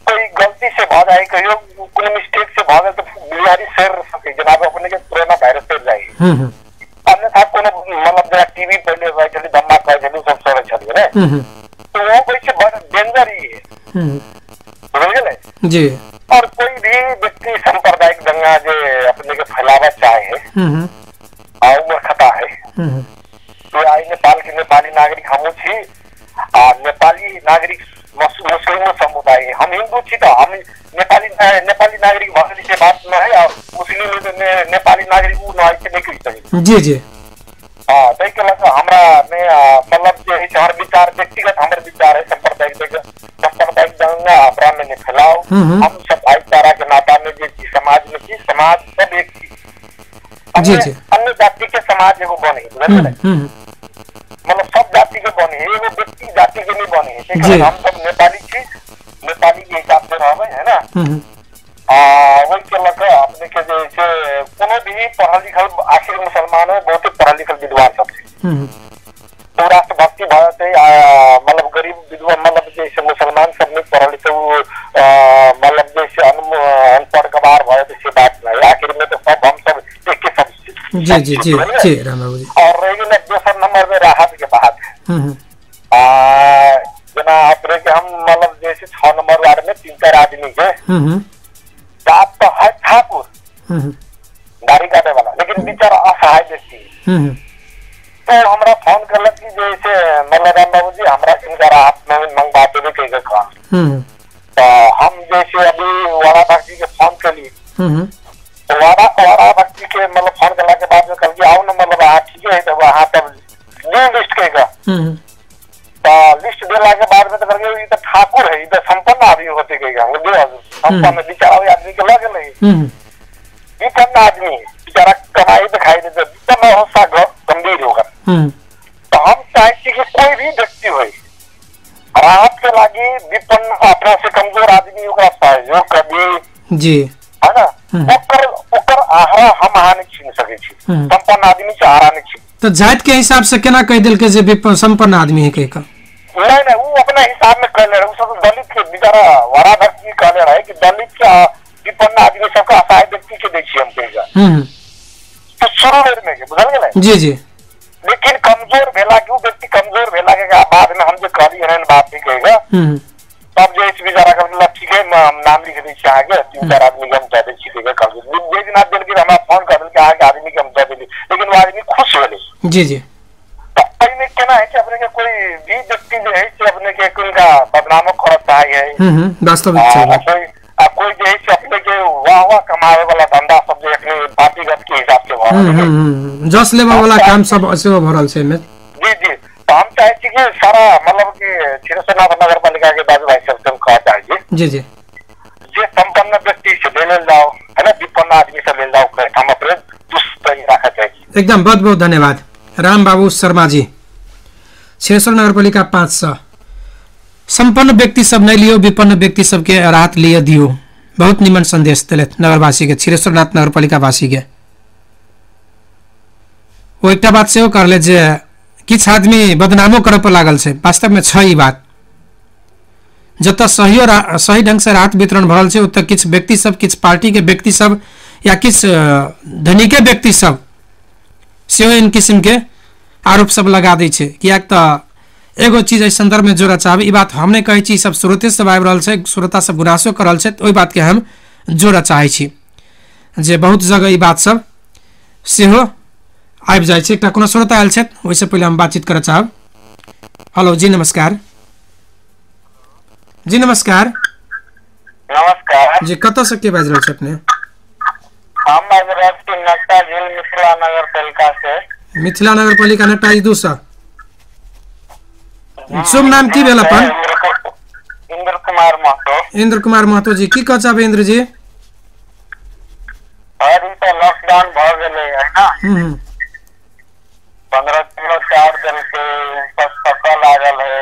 कोई गलती से भ जाए कहियो कोनो मिस्टेक से भ गए तो बीमारी सर सके जनाब अपने के कोरोना वायरस से जाए अन्यथा कोनो मतलब जरा टीवी पहले भाई चली दम्मा कह चली सब सर चली रे तो वो कोई से बड़ा डेंजर ही है समझ गए जी। और कोई भी व्यक्ति सांप्रदायिक दंगा जो अपने के फैलावा चाहे और मूर्खता है तो आई नेपाल के नेपाली नागरिक हम छी आ नेपाली नागरिक मुस्लिम समुदाय हम हिंदू छी तो हम नेपाली नागरिक भगली से बात न है और मुस्लिम नेपाली नागरिक उ न से नहीं कर सके जी जी हां तै के लगा हमरा में मतलब जे है हर विचार व्यक्तिगत हमर विचार है सांप्रदायिक दंगा ब्राह्मण ने फैलाओ हम सब भाईचारा के नाता में जे समाज में की समाज सब एक जी जी अन्य जाति के समाज एगो बने मतलब सब जाति के बने एगो व्यक्ति जाति के नहीं बने हम सब नेपाली छी नेपाली के हिसाब से रहबे है ना वही के लगा अपने के जैसे कोनो भी पढ़ल लिखल आखिर मुसलमान है बहुत पढ़ल लिखल विद्वान सब तो राष्ट्रभक्ति भारत मतलब गरीब विद्वान मतलब जैसे मुसलमान सब में पढ़ल लिखल मतलब जैसे अनपढ़ गवार भय से बात नहीं आखिर में तो सब हम सब एक के सब जी जी जी जी राम बाबू जी। और रही ना दूसरा नंबर में राहत के बात जना अपने के हम मतलब जैसे 6 नंबर वार्ड में 3-4 आदमी के जात तो है ठाकुर दाढ़ी काटे वाला लेकिन बेचारा असहाय व्यक्ति तो हमरा फोन करलक कि जैसे मतलब राम बाबू जी हमरा इनका राहत में मंगवा देवे के कहा तो हम जैसे अभी वाला भक्ति के फोन कर लिए तो वारा भक्ति के मतलब फोन करला के बाद में कल के आओ ना मतलब ठीक है तो वहां तब लिस्ट कहेगा तो लिस्ट देला के बाद में तो करके ये तो ठाकुर है इधर संपन्न आदमी होते कहेगा वो संपन्न बेचारा आदमी के लगे नहीं विपन्न आदमी बेचारा कमाई दिखाई देते विपन्न अवस्था गंभीर होगा तो हम चाहते कि कोई भी व्यक्ति हो राहत के लागी विपन्न अपना से कमजोर आदमी का सहयोग कर दिए जी है ना ओकर आहारा हम आने छीन सके छी संपन्न आदमी से आहारा नहीं छीन तो जात के हिसाब से केना कह दिल के जे संपन्न आदमी है कह का नहीं वो अपना हिसाब में कह ले रहे सब दलित के बेचारा वरा भक्ति कह ले रहा है कि दलित के विपन्न आदमी सबका असहाय व्यक्ति के देखिए हम कहेगा तो शुरू में बुझल गेलै जी जी लेकिन कमजोर भेला के व्यक्ति कमजोर भेला के बाद में हम जो कहली है बात नहीं कहेगा तब जो इस बेचारा का मतलब ठीक है नाम लिख दी छी आगे 3-4 आदमी के हम दे दी छी देगा कल जे दिन आप दिन के हमरा फोन कर दिल के आगे आदमी के हम दे दिली लेकिन वो आदमी खुश होले जी जी तो में केना है कि अपने के कोई भी व्यक्ति जो है कि अपने के उनका बदनाम करता है वास्तविक छै कोई जो है अपने के वाह कमावे वाला धंधा सब जो अपने पार्टीगत के हिसाब से भरल जस लेवा वाला काम सब सेवा भरल छै में जी जी तो हम चाहते कि सारा मतलब कि छिरेश्वर नगर पालिका के बाजू भाई सबसे हम कहा चाहिए जी जी जे संपन्न व्यक्ति से ले जाओ है ना विपन्न आदमी से ले जाओ हम एकदम बहुत बहुत धन्यवाद राम बाबू शर्मा जी। छिरेश्वर नगरपालिका 500 संपन्न व्यक्ति सब नहीं लियो, विपन्न व्यक्ति सबके राहत लिए दियो। बहुत निमन संदेश दिले नगरवासी के, छिरेश्वरनाथ नगरपालिका वासी के। वो एक बात से कर ले जे किछ आदमी बदनामो करे पर लागल है, वास्तव में छ ई बात। जत सही ढंग से राहत वितरण भरल है, ओत किछ व्यक्ति सब, किछ पार्टी के व्यक्ति सब या किछ धनिके व्यक्ति सब से इन किस्म के आरोप सब लगा दै छै। कियाक त एगो चीज एहि संदर्भ में जोड़ा चाहब, ई बात हमने कहै छी, सब श्रोते सब आबि रहल छै, श्रोता सब गुनासो कर रहल छै, ओहि बात के हम जोड़ा चाहै छी जे बहुत जगह ई बात सब सेहो आबि जाइ छै। एकटा कोनो श्रोता आयल छै, ओहिसे पहिले हम बातचीत करऽ चाहब। हेलो जी नमस्कार। जी नमस्कार। नमस्कार जी कतऽ से के बाजि रहल छै अपने? हम बाजि रहल छी नक्ता झील मिथिला नगर पालिका से। मिथिला नगर पालिका नक्ता 200। शुभ नाम की भेल अपन? इंद्र कुमार महतो। इंद्र कुमार महतो जी, की कह चाहबे इंद्र जी? और ई तो लॉकडाउन भ गेलै है ना, 15 किलो चाउर देल के सब पकड़ लागल है।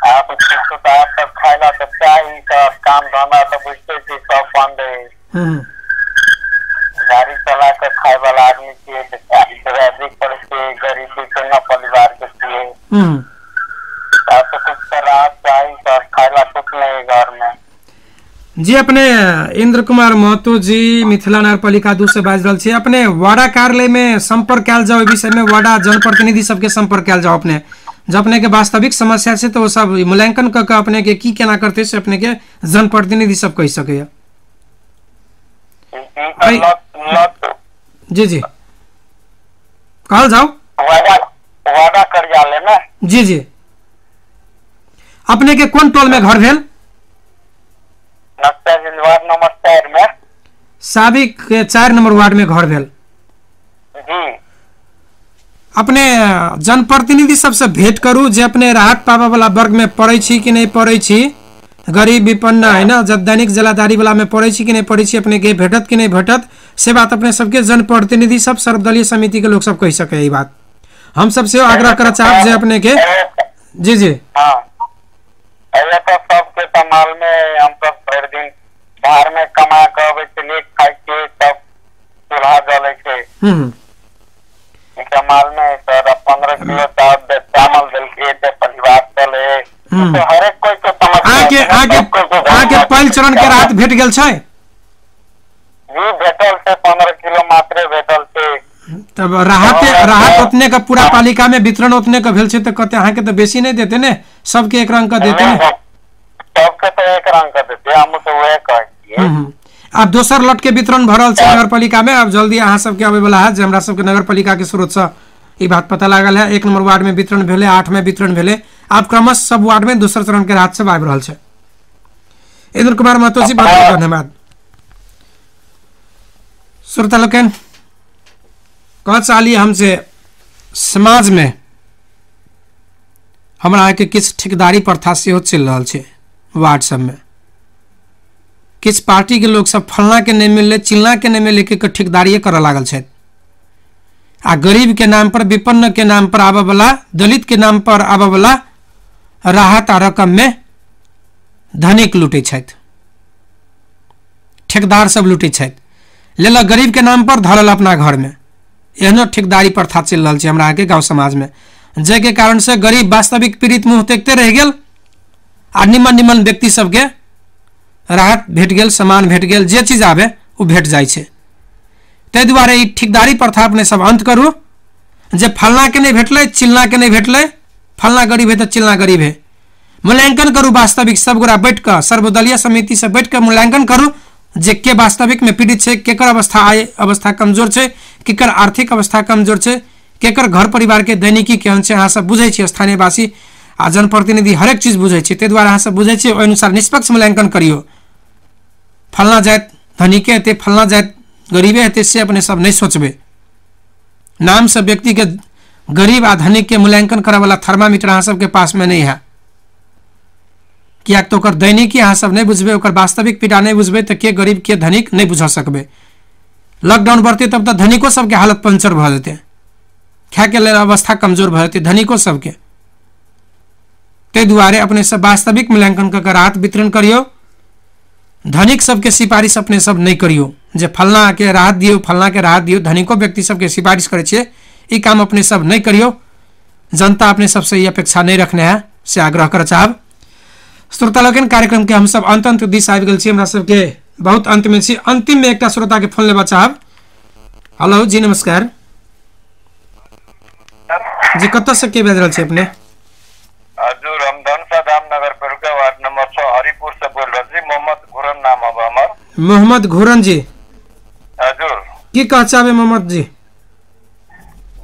आप किछु सब खाइला तो चाही, सब काम धंधा तो बुझते छी सब बंद है। गाड़ी चला के खाए वाला आदमी के ड्राइवरी पर के गरीबी के न परिवार के छिए, तो कुछ तो राहत चाहिए, सब खाइला कुछ नहीं घर में। जी अपने इंद्र कुमार महतो जी मिथिला नगर पालिका 2 से बाजि रहल छी। अपने वार्डा कार्यालय में संपर्क कयल जाओ, विषय में वार्डा जनप्रतिनिधि सबके संपर्क कयल जाओ। अपने जब अपने के वास्तविक समस्या से तो वो सब मूल्यांकन क के अपने के की केना करते से अपने के जनप्रतिनिधि सब कह सके। जी जी कहल जाओ वार्डा कार्यालय में। जी जी अपने के कौन टोल में घर भेल? नक्ता झील वार्ड नंबर 4 में। साबिक के 4 नंबर वार्ड में घर भेल। जी अपने जनप्रतिनिधि सबसे भेंट करू जे अपने राहत पाबे वाला वर्ग में पड़े छी कि नहीं पड़े छी, गरीब विपन्न है ना, जब दैनिक जलाधारी वाला में पड़े छी कि नहीं पड़े छी, अपने के भेटत कि नहीं भेटत, से बात अपने सबके जनप्रतिनिधि सब सर्वदलीय समिति के लोग सब कह सके। ये बात हम सबसे आग्रह कर चाहब जे अपने के। जी जी हाँ तो सबके कमाल में हम सब भर दिन बाहर में कमा के अबै छलिए, खाइ के सब चूल्हा जले छै। कमाल में सर 15 किलो चावल दिल के परिवार चले, तो हर एक कोई के समस्या आगे पहिल चरण के राहत भेट गेल छै। जी भेटल छै, 15 किलो मात्र भेटल छै। तब राहत उतने का पूरा पालिका में वितरण उतने का भेल छै, तो कहते अहाँ के तो बेसी नहीं देते ने, सबके एक रंग का देते ने। सबके तो एक रंग का देते, हम तो वह कहै। अब दोसर लट के वितरण भरल छै नगर पालिका में। अब जल्दी अहाँ सबके आबे वाला है जे हमरा सबके नगर पालिका के स्रोत से ई बात पता लागल है। 1 नंबर वार्ड में वितरण भेले, 8 में वितरण भेले, अब क्रमश सब वार्ड में दोसर चरण के राहत सब आबि रहल छै। इंद्र कुमार महतो जी बहुत बहुत धन्यवाद। श्रोता लोकन कह चाहलिए हमसे समाज में हमरा के किछ ठेकेदारी प्रथा सेहो चलि रहल छै वार्ड सब में। किस पार्टी के लोग सब फलना के नहीं मिलले, चिलना के नहीं मिले के ठेकेदारी कर लागल छै। आ गरीब के नाम पर, विपन्न के नाम पर आबे वाला, दलित के नाम पर आबे वाला राहत आ रकम में धनिक लूटे छथि, ठेकेदार सब लूटे छथि। लेला गरीब के नाम पर धरल अपना घर में। एहनो ठेकेदारी प्रथा चल रहा है हमरा आगे गाँव समाज में, जे के कारण से गरीब वास्तविक पीड़ित मुंह देखते रह गेल आ निमन निमन व्यक्ति सबके राहत भेट गेल, सामान भेट गेल, जे चीज आवे वो भेट जाय छै। ताहि दुआरे ई ठेकेदारी प्रथा अपने सब अंत करू। जे फलना के नहीं भेटले, चिलना के नहीं भेटले, फलना गरीब है तो चिलना गरीब है, मूल्यांकन करू वास्तविक। सब गोरा बैठ कर सर्वदलीय समिति से बैठ कर मूल्यांकन करू जे के वास्तविक में पीड़ित है, केकर अवस्था कमजोर है, केकर आर्थिक अवस्था कमजोर है, केकर घर परिवार के दैनिकी केहन छै, अहाँ सब बुझे छी। स्थानीय वासी आ जनप्रतिनिधि हरेक चीज बुझे छी, ताहि दुआरे अहाँ सब बुझे छी। ओहि अनुसार निष्पक्ष मूल्यांकन करियो। फलना जात धनिके हेतै, फलना जात गरीबे हेतै, से अपने सब नहीं सोचबे। नाम से व्यक्ति के गरीब आ धनिक के मूल्यांकन करे वाला थर्मामीटर अहाँ सबके पास में नहीं है। कियाक तो ओकर दैनिकी अहाँ सब नहीं बुझबे, ओकर वास्तविक पीड़ा नहीं बुझबे, तो के गरीब के धनिक नहीं बुझ सकबे। लॉकडाउन बढ़ते तब तक धनिको सबके हालत पंचर भ जेते, खाए के लेल अवस्था कमजोर भ जेते धनिको सबके। ते दुआरे अपने सब वास्तविक मूल्यांकन क के राहत वितरण करियो। धनिक सबके सिफारिश अपने सब नहीं करियो जे फलना के राहत दियो, फलना के राहत दियो। धनिको व्यक्ति सबके सिफारिश करे छे, ई काम अपने सब नहीं करियो। जनता अपने सबसे ये अपेक्षा नहीं रखने है से आग्रह कर चाहब। श्रोता लोगन, कार्यक्रम के हम सब अंत दिश आबि गेल छी, हमरा सबके बहुत अंत में छी। अंतिम में एकटा श्रोता के फोन लेबा चाहब। हेलो जी, नमस्कार जी, कत से के बाजि रहल छी अपने? हजुर, हम धनसा धामनगर पेरुका वार्ड नंबर 6 हरिपुर से बोल रहे छी। मोहम्मद घुरन नाम है हमर। मोहम्मद घुरन जी, हजुर की कह चाहबे मोहम्मद जी?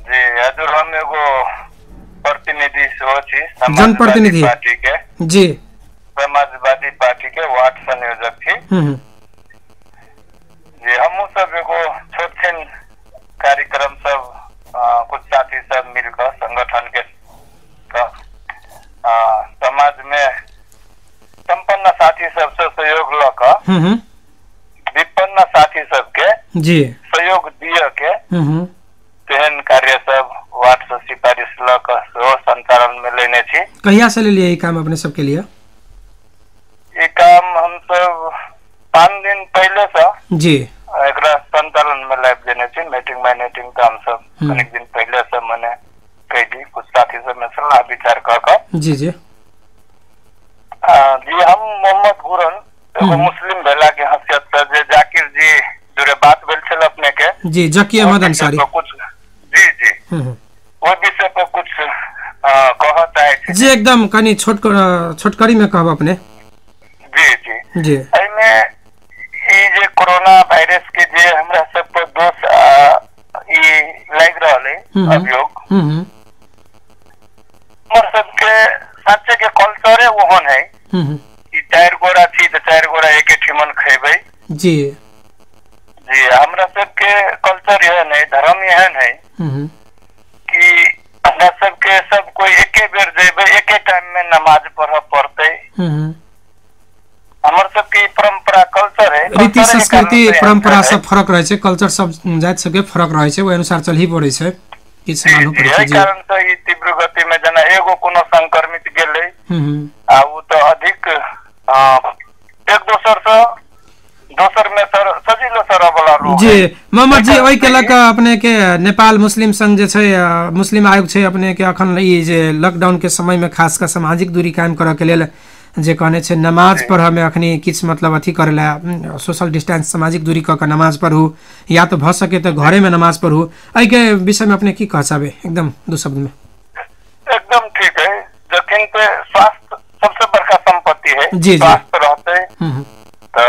जी हजुर, हम एगो प्रतिनिधि हो छी, जनप्रतिनिधि पार्टी के जी, समाजवादी पार्टी के वार्ड संयोजक छी जी। हम सब एगो छोट छिन कार्यक्रम सब कुछ साथी सब मिलकर संगठन के समाज में संपन्न साथी सबसे सहयोग लक विपन्न साथी सबके जी सहयोग दिए के तेहन कार्य सब वार्ड से सिफारिश लक संचालन में लेने छी। कहिया से ले लिए ये काम अपने सबके लिए? ये काम हम सब 5 दिन पहले से जी एकरा संचालन में लाइव देने छी। मीटिंग मैनेटिंग काम सब कनेक दिन पहले से मैंने कैली, कुछ साथी सब में सलाह विचार कर जी जी जी। हम मोहम्मद घुरन एगो मुस्लिम भेला के हैसियत से जे जाकिर जी जुड़े बात भेल छल अपने के जी, जकी अहमद अंसारी कुछ जी जी वो विषय पर कुछ कहत है जी। एकदम कनी छोटकरी में कहब अपने। जी जी जी, एमे ई जे कोरोना वायरस के जे हमरा सब पर दोष ई लाग रहले अभियोग, हमर सबके सच्चे के कल्चर है ओहन है ई 4 गोरा छी तो 4 गोरा एक ठिमन खेबै जी जी। हमरा सबके कल्चर यह नहीं, धर्म यह नहीं कि हमरा सबके सब कोई एके बेर जेबे, एके टाइम में नमाज पढ़ते। हमर सबके परंपरा कल्चर है, रीति संस्कृति परंपरा सब फरक रहे छै, कल्चर सब जात सबके फरक रहे छै, ओहि अनुसार चलही पड़े छै, किछ मानू पड़े छै जी। कारण से ई तीव्र गति में जना एगो कोनो संक्रमित गेलै आ उ तो अधिक एक दोसर में सजिलो सरह वाला रोग जी। मोहम्मद जी, ओहि के लक अपने के नेपाल मुस्लिम संघ जे छै, मुस्लिम आयोग छै अपने के अखन ई जे लॉकडाउन के समय में खास कर सामाजिक दूरी कायम करऽ के लेल जे कहने छै नमाज पढ़ऽ में अखनी किछ मतलब अथी करेला, सोशल डिस्टेंस सामाजिक दूरी क के नमाज पढ़ू, या तो भ सके तो घरे में नमाज पढ़ू। एहि के विषय में अपने की कह चाहबे एकदम 2 शब्द में? एकदम ठीक है। जखन पे स्वास्थ्य सबसे बड़का संपत्ति है, जी जी, स्वास्थ्य रहते तो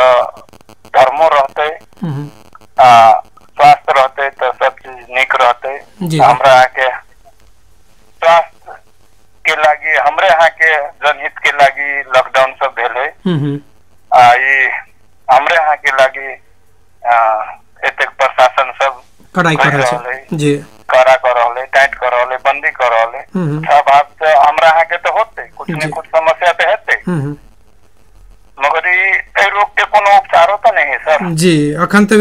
धर्मो रहते, स्वास्थ्य रहते तो सब चीज निक रहते। हमरा के स्वास्थ्य के लागी, हमरे यहाँ के जनहित के लागी लॉकडाउन सब भेले, ई हमरे यहाँ के लागी एतेक प्रशासन सब कड़ाई कर रहले जी, कड़ा कर रहले, टाइट कर रहले, बंदी कर रहले। सब आप से हमरा यहाँ के तो होते कुछ न कुछ समस्या तो हेते, मगर ई रोग के कोनो उपचार तो नहीं है सर जी। अखन तो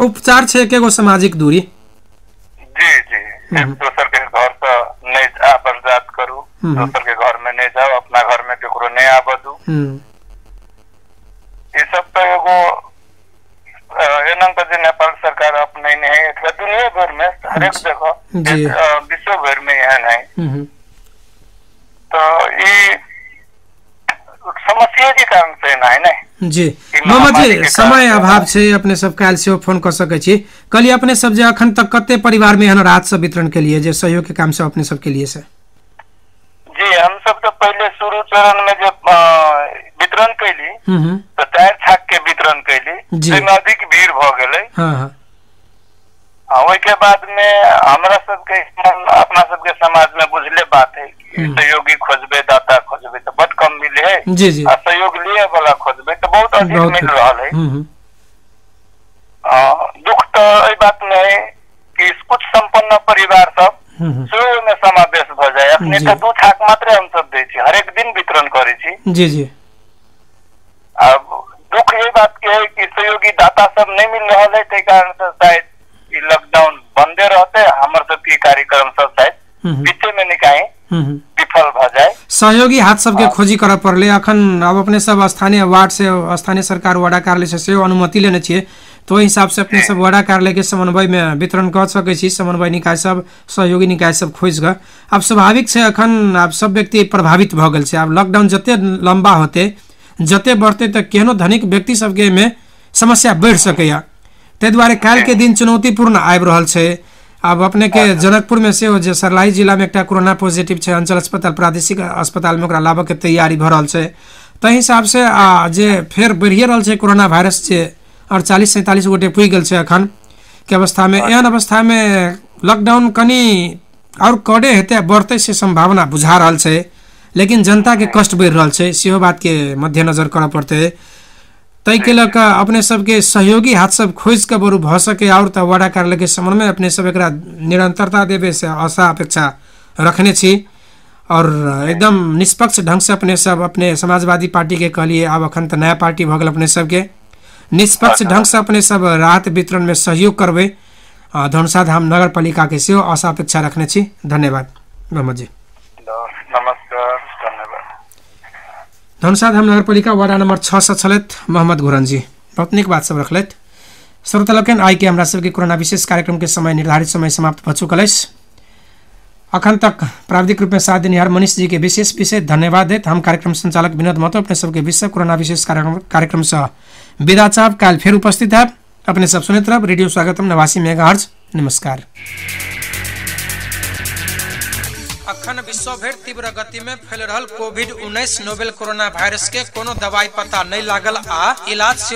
उपचार छै एकेगो सामाजिक दूरी जी जी। एक दोसर के घर से नहीं बर्दाश्त करू, दोसर के घर में नहीं जाओ, अपना घर में केकरो नहीं आबे दू। ये सब तो एगो एना तो जे नेपाल सरकार अपने नहीं है, दुनिया भर में हर एक जगह विश्व भर में यह नहीं। तो ये समस्या के कारण से ना है नहीं जी। मोहम्मद जी, समय अभाव छै, अपने सब काल से फोन कर सके छी। कल अपने सब जे अखन तक कते परिवार में एहन राहत सब वितरण के लिए जे सहयोग के काम सब अपने सब के लिए से? जी, हम सब तो पहले शुरू चरण में जब वितरण कैली तो 4 छाक के वितरण कैली, जिसमें अधिक भीड़ भ गेलै। ओहि के बाद में हमरा सबके अपना सबके समाज में बुझले बात है कि सहयोगी खोजबे, दाता खोजबे तो बहुत कम मिले है जी जी, और सहयोग लिए वाला खोजबे तो बहुत अधिक मिल रहा है। दुख तो ये बात में है कि कुछ संपन्न परिवार सब शुरू में समावेश भ जाए। अपने तो 2 छाक मात्र हम सब दे छी, हर एक दिन वितरण करे छी जी जी। अब दुख ये बात के है कि सहयोगी दाता सब नहीं मिल रहा है, कारण से शायद बंदे रहते हमर सबके कार्यक्रम सब शायद बीचे में निकाय विफल भ जाए। सहयोगी हाथ सबके खोजी करऽ पड़ले। अखन अब अपने सब स्थानीय वार्ड से स्थानीय सरकार वडा कार्यालय से अनुमति लेने छिए, तो हिसाब से अपने सब वडा कार्यालय के समन्वय में वितरण कर सकै छी। समन्वय निकाय सब सहयोगी निकाय सब खोज ग अब स्वाभाविक से अखन अब सब व्यक्ति प्रभावित भ गेल छै। अब लॉकडाउन जते लंबा होते जते बढ़ते त केहनो धनिक व्यक्ति सबके में समस्या बढ़ सकैया। तै दुआरे काल के दिन चुनौतीपूर्ण आबि रहल छै। अब अपने के जनकपुर में से जे सरलाही जिला में एकटा कोरोना पॉजिटिव छै, अंचल अस्पताल प्रादेशिक अस्पताल में ओकरा लाबऽ के तैयारी भ रहल छै। तै हिसाब से जे फेर बढ़िए रहल छै कोरोना वायरस जे 48-47 गोटे पुगि गेल छै अखन के अवस्था में। एहन अवस्था में लॉकडाउन कनी और कड़े हेतै बढ़तै से संभावना बुझा रहल छै, लेकिन जनता के कष्ट बढ़ि रहल छै, सेहो बात के मद्देनजर करऽ पड़तै। तै के लऽ कऽ अपने सबके सहयोगी हाथ सब खोज के बरू भ सके और त वडा कार्यालय के समन्वय अपने सब एकरा निरंतरता देवे से आशा अपेक्षा रखने छी और एकदम निष्पक्ष ढंग से अपने सब अपने समाजवादी पार्टी के कहलिए अब अखन त नया पार्टी भ गेल अपने सबके निष्पक्ष ढंग से अपने सब राहत वितरण में सहयोग करबे। धनुषा धाम नगर पालिका के सेहो आशा अपेक्षा रखने छी। धन्यवाद मोहम्मद जी। नमस्कार, धन्यवाद। धनुषा धाम नगर पालिका वार्ड नंबर 6 से छलैथ मोहम्मद घुरन जी, बहुत नीक बात सब रखलैथ। श्रोता लोकनि आइ के हमरा सबके कोरोना विशेष कार्यक्रम के समय निर्धारित समय समाप्त भ चुकल अछि। अखन तक प्राविधिक रूप में साथ देनिहार मनीष जी के विशेष धन्यवाद देत हम कार्यक्रम संचालक विनोद महतो अपने सबके विश्व कोरोना विशेष कार्यक्रम से विदा चाहब। काल फिर उपस्थित है अपने सब सुनते रहब रेडियो स्वागतम 89 मेगाहर्ट्ज। नमस्कार। अखन विश्व भर तीव्र गति में फैल रहल कोविड-19 नोवेल कोरोना वायरस के कोनो दवाई पता नहीं लागल आ इलाज से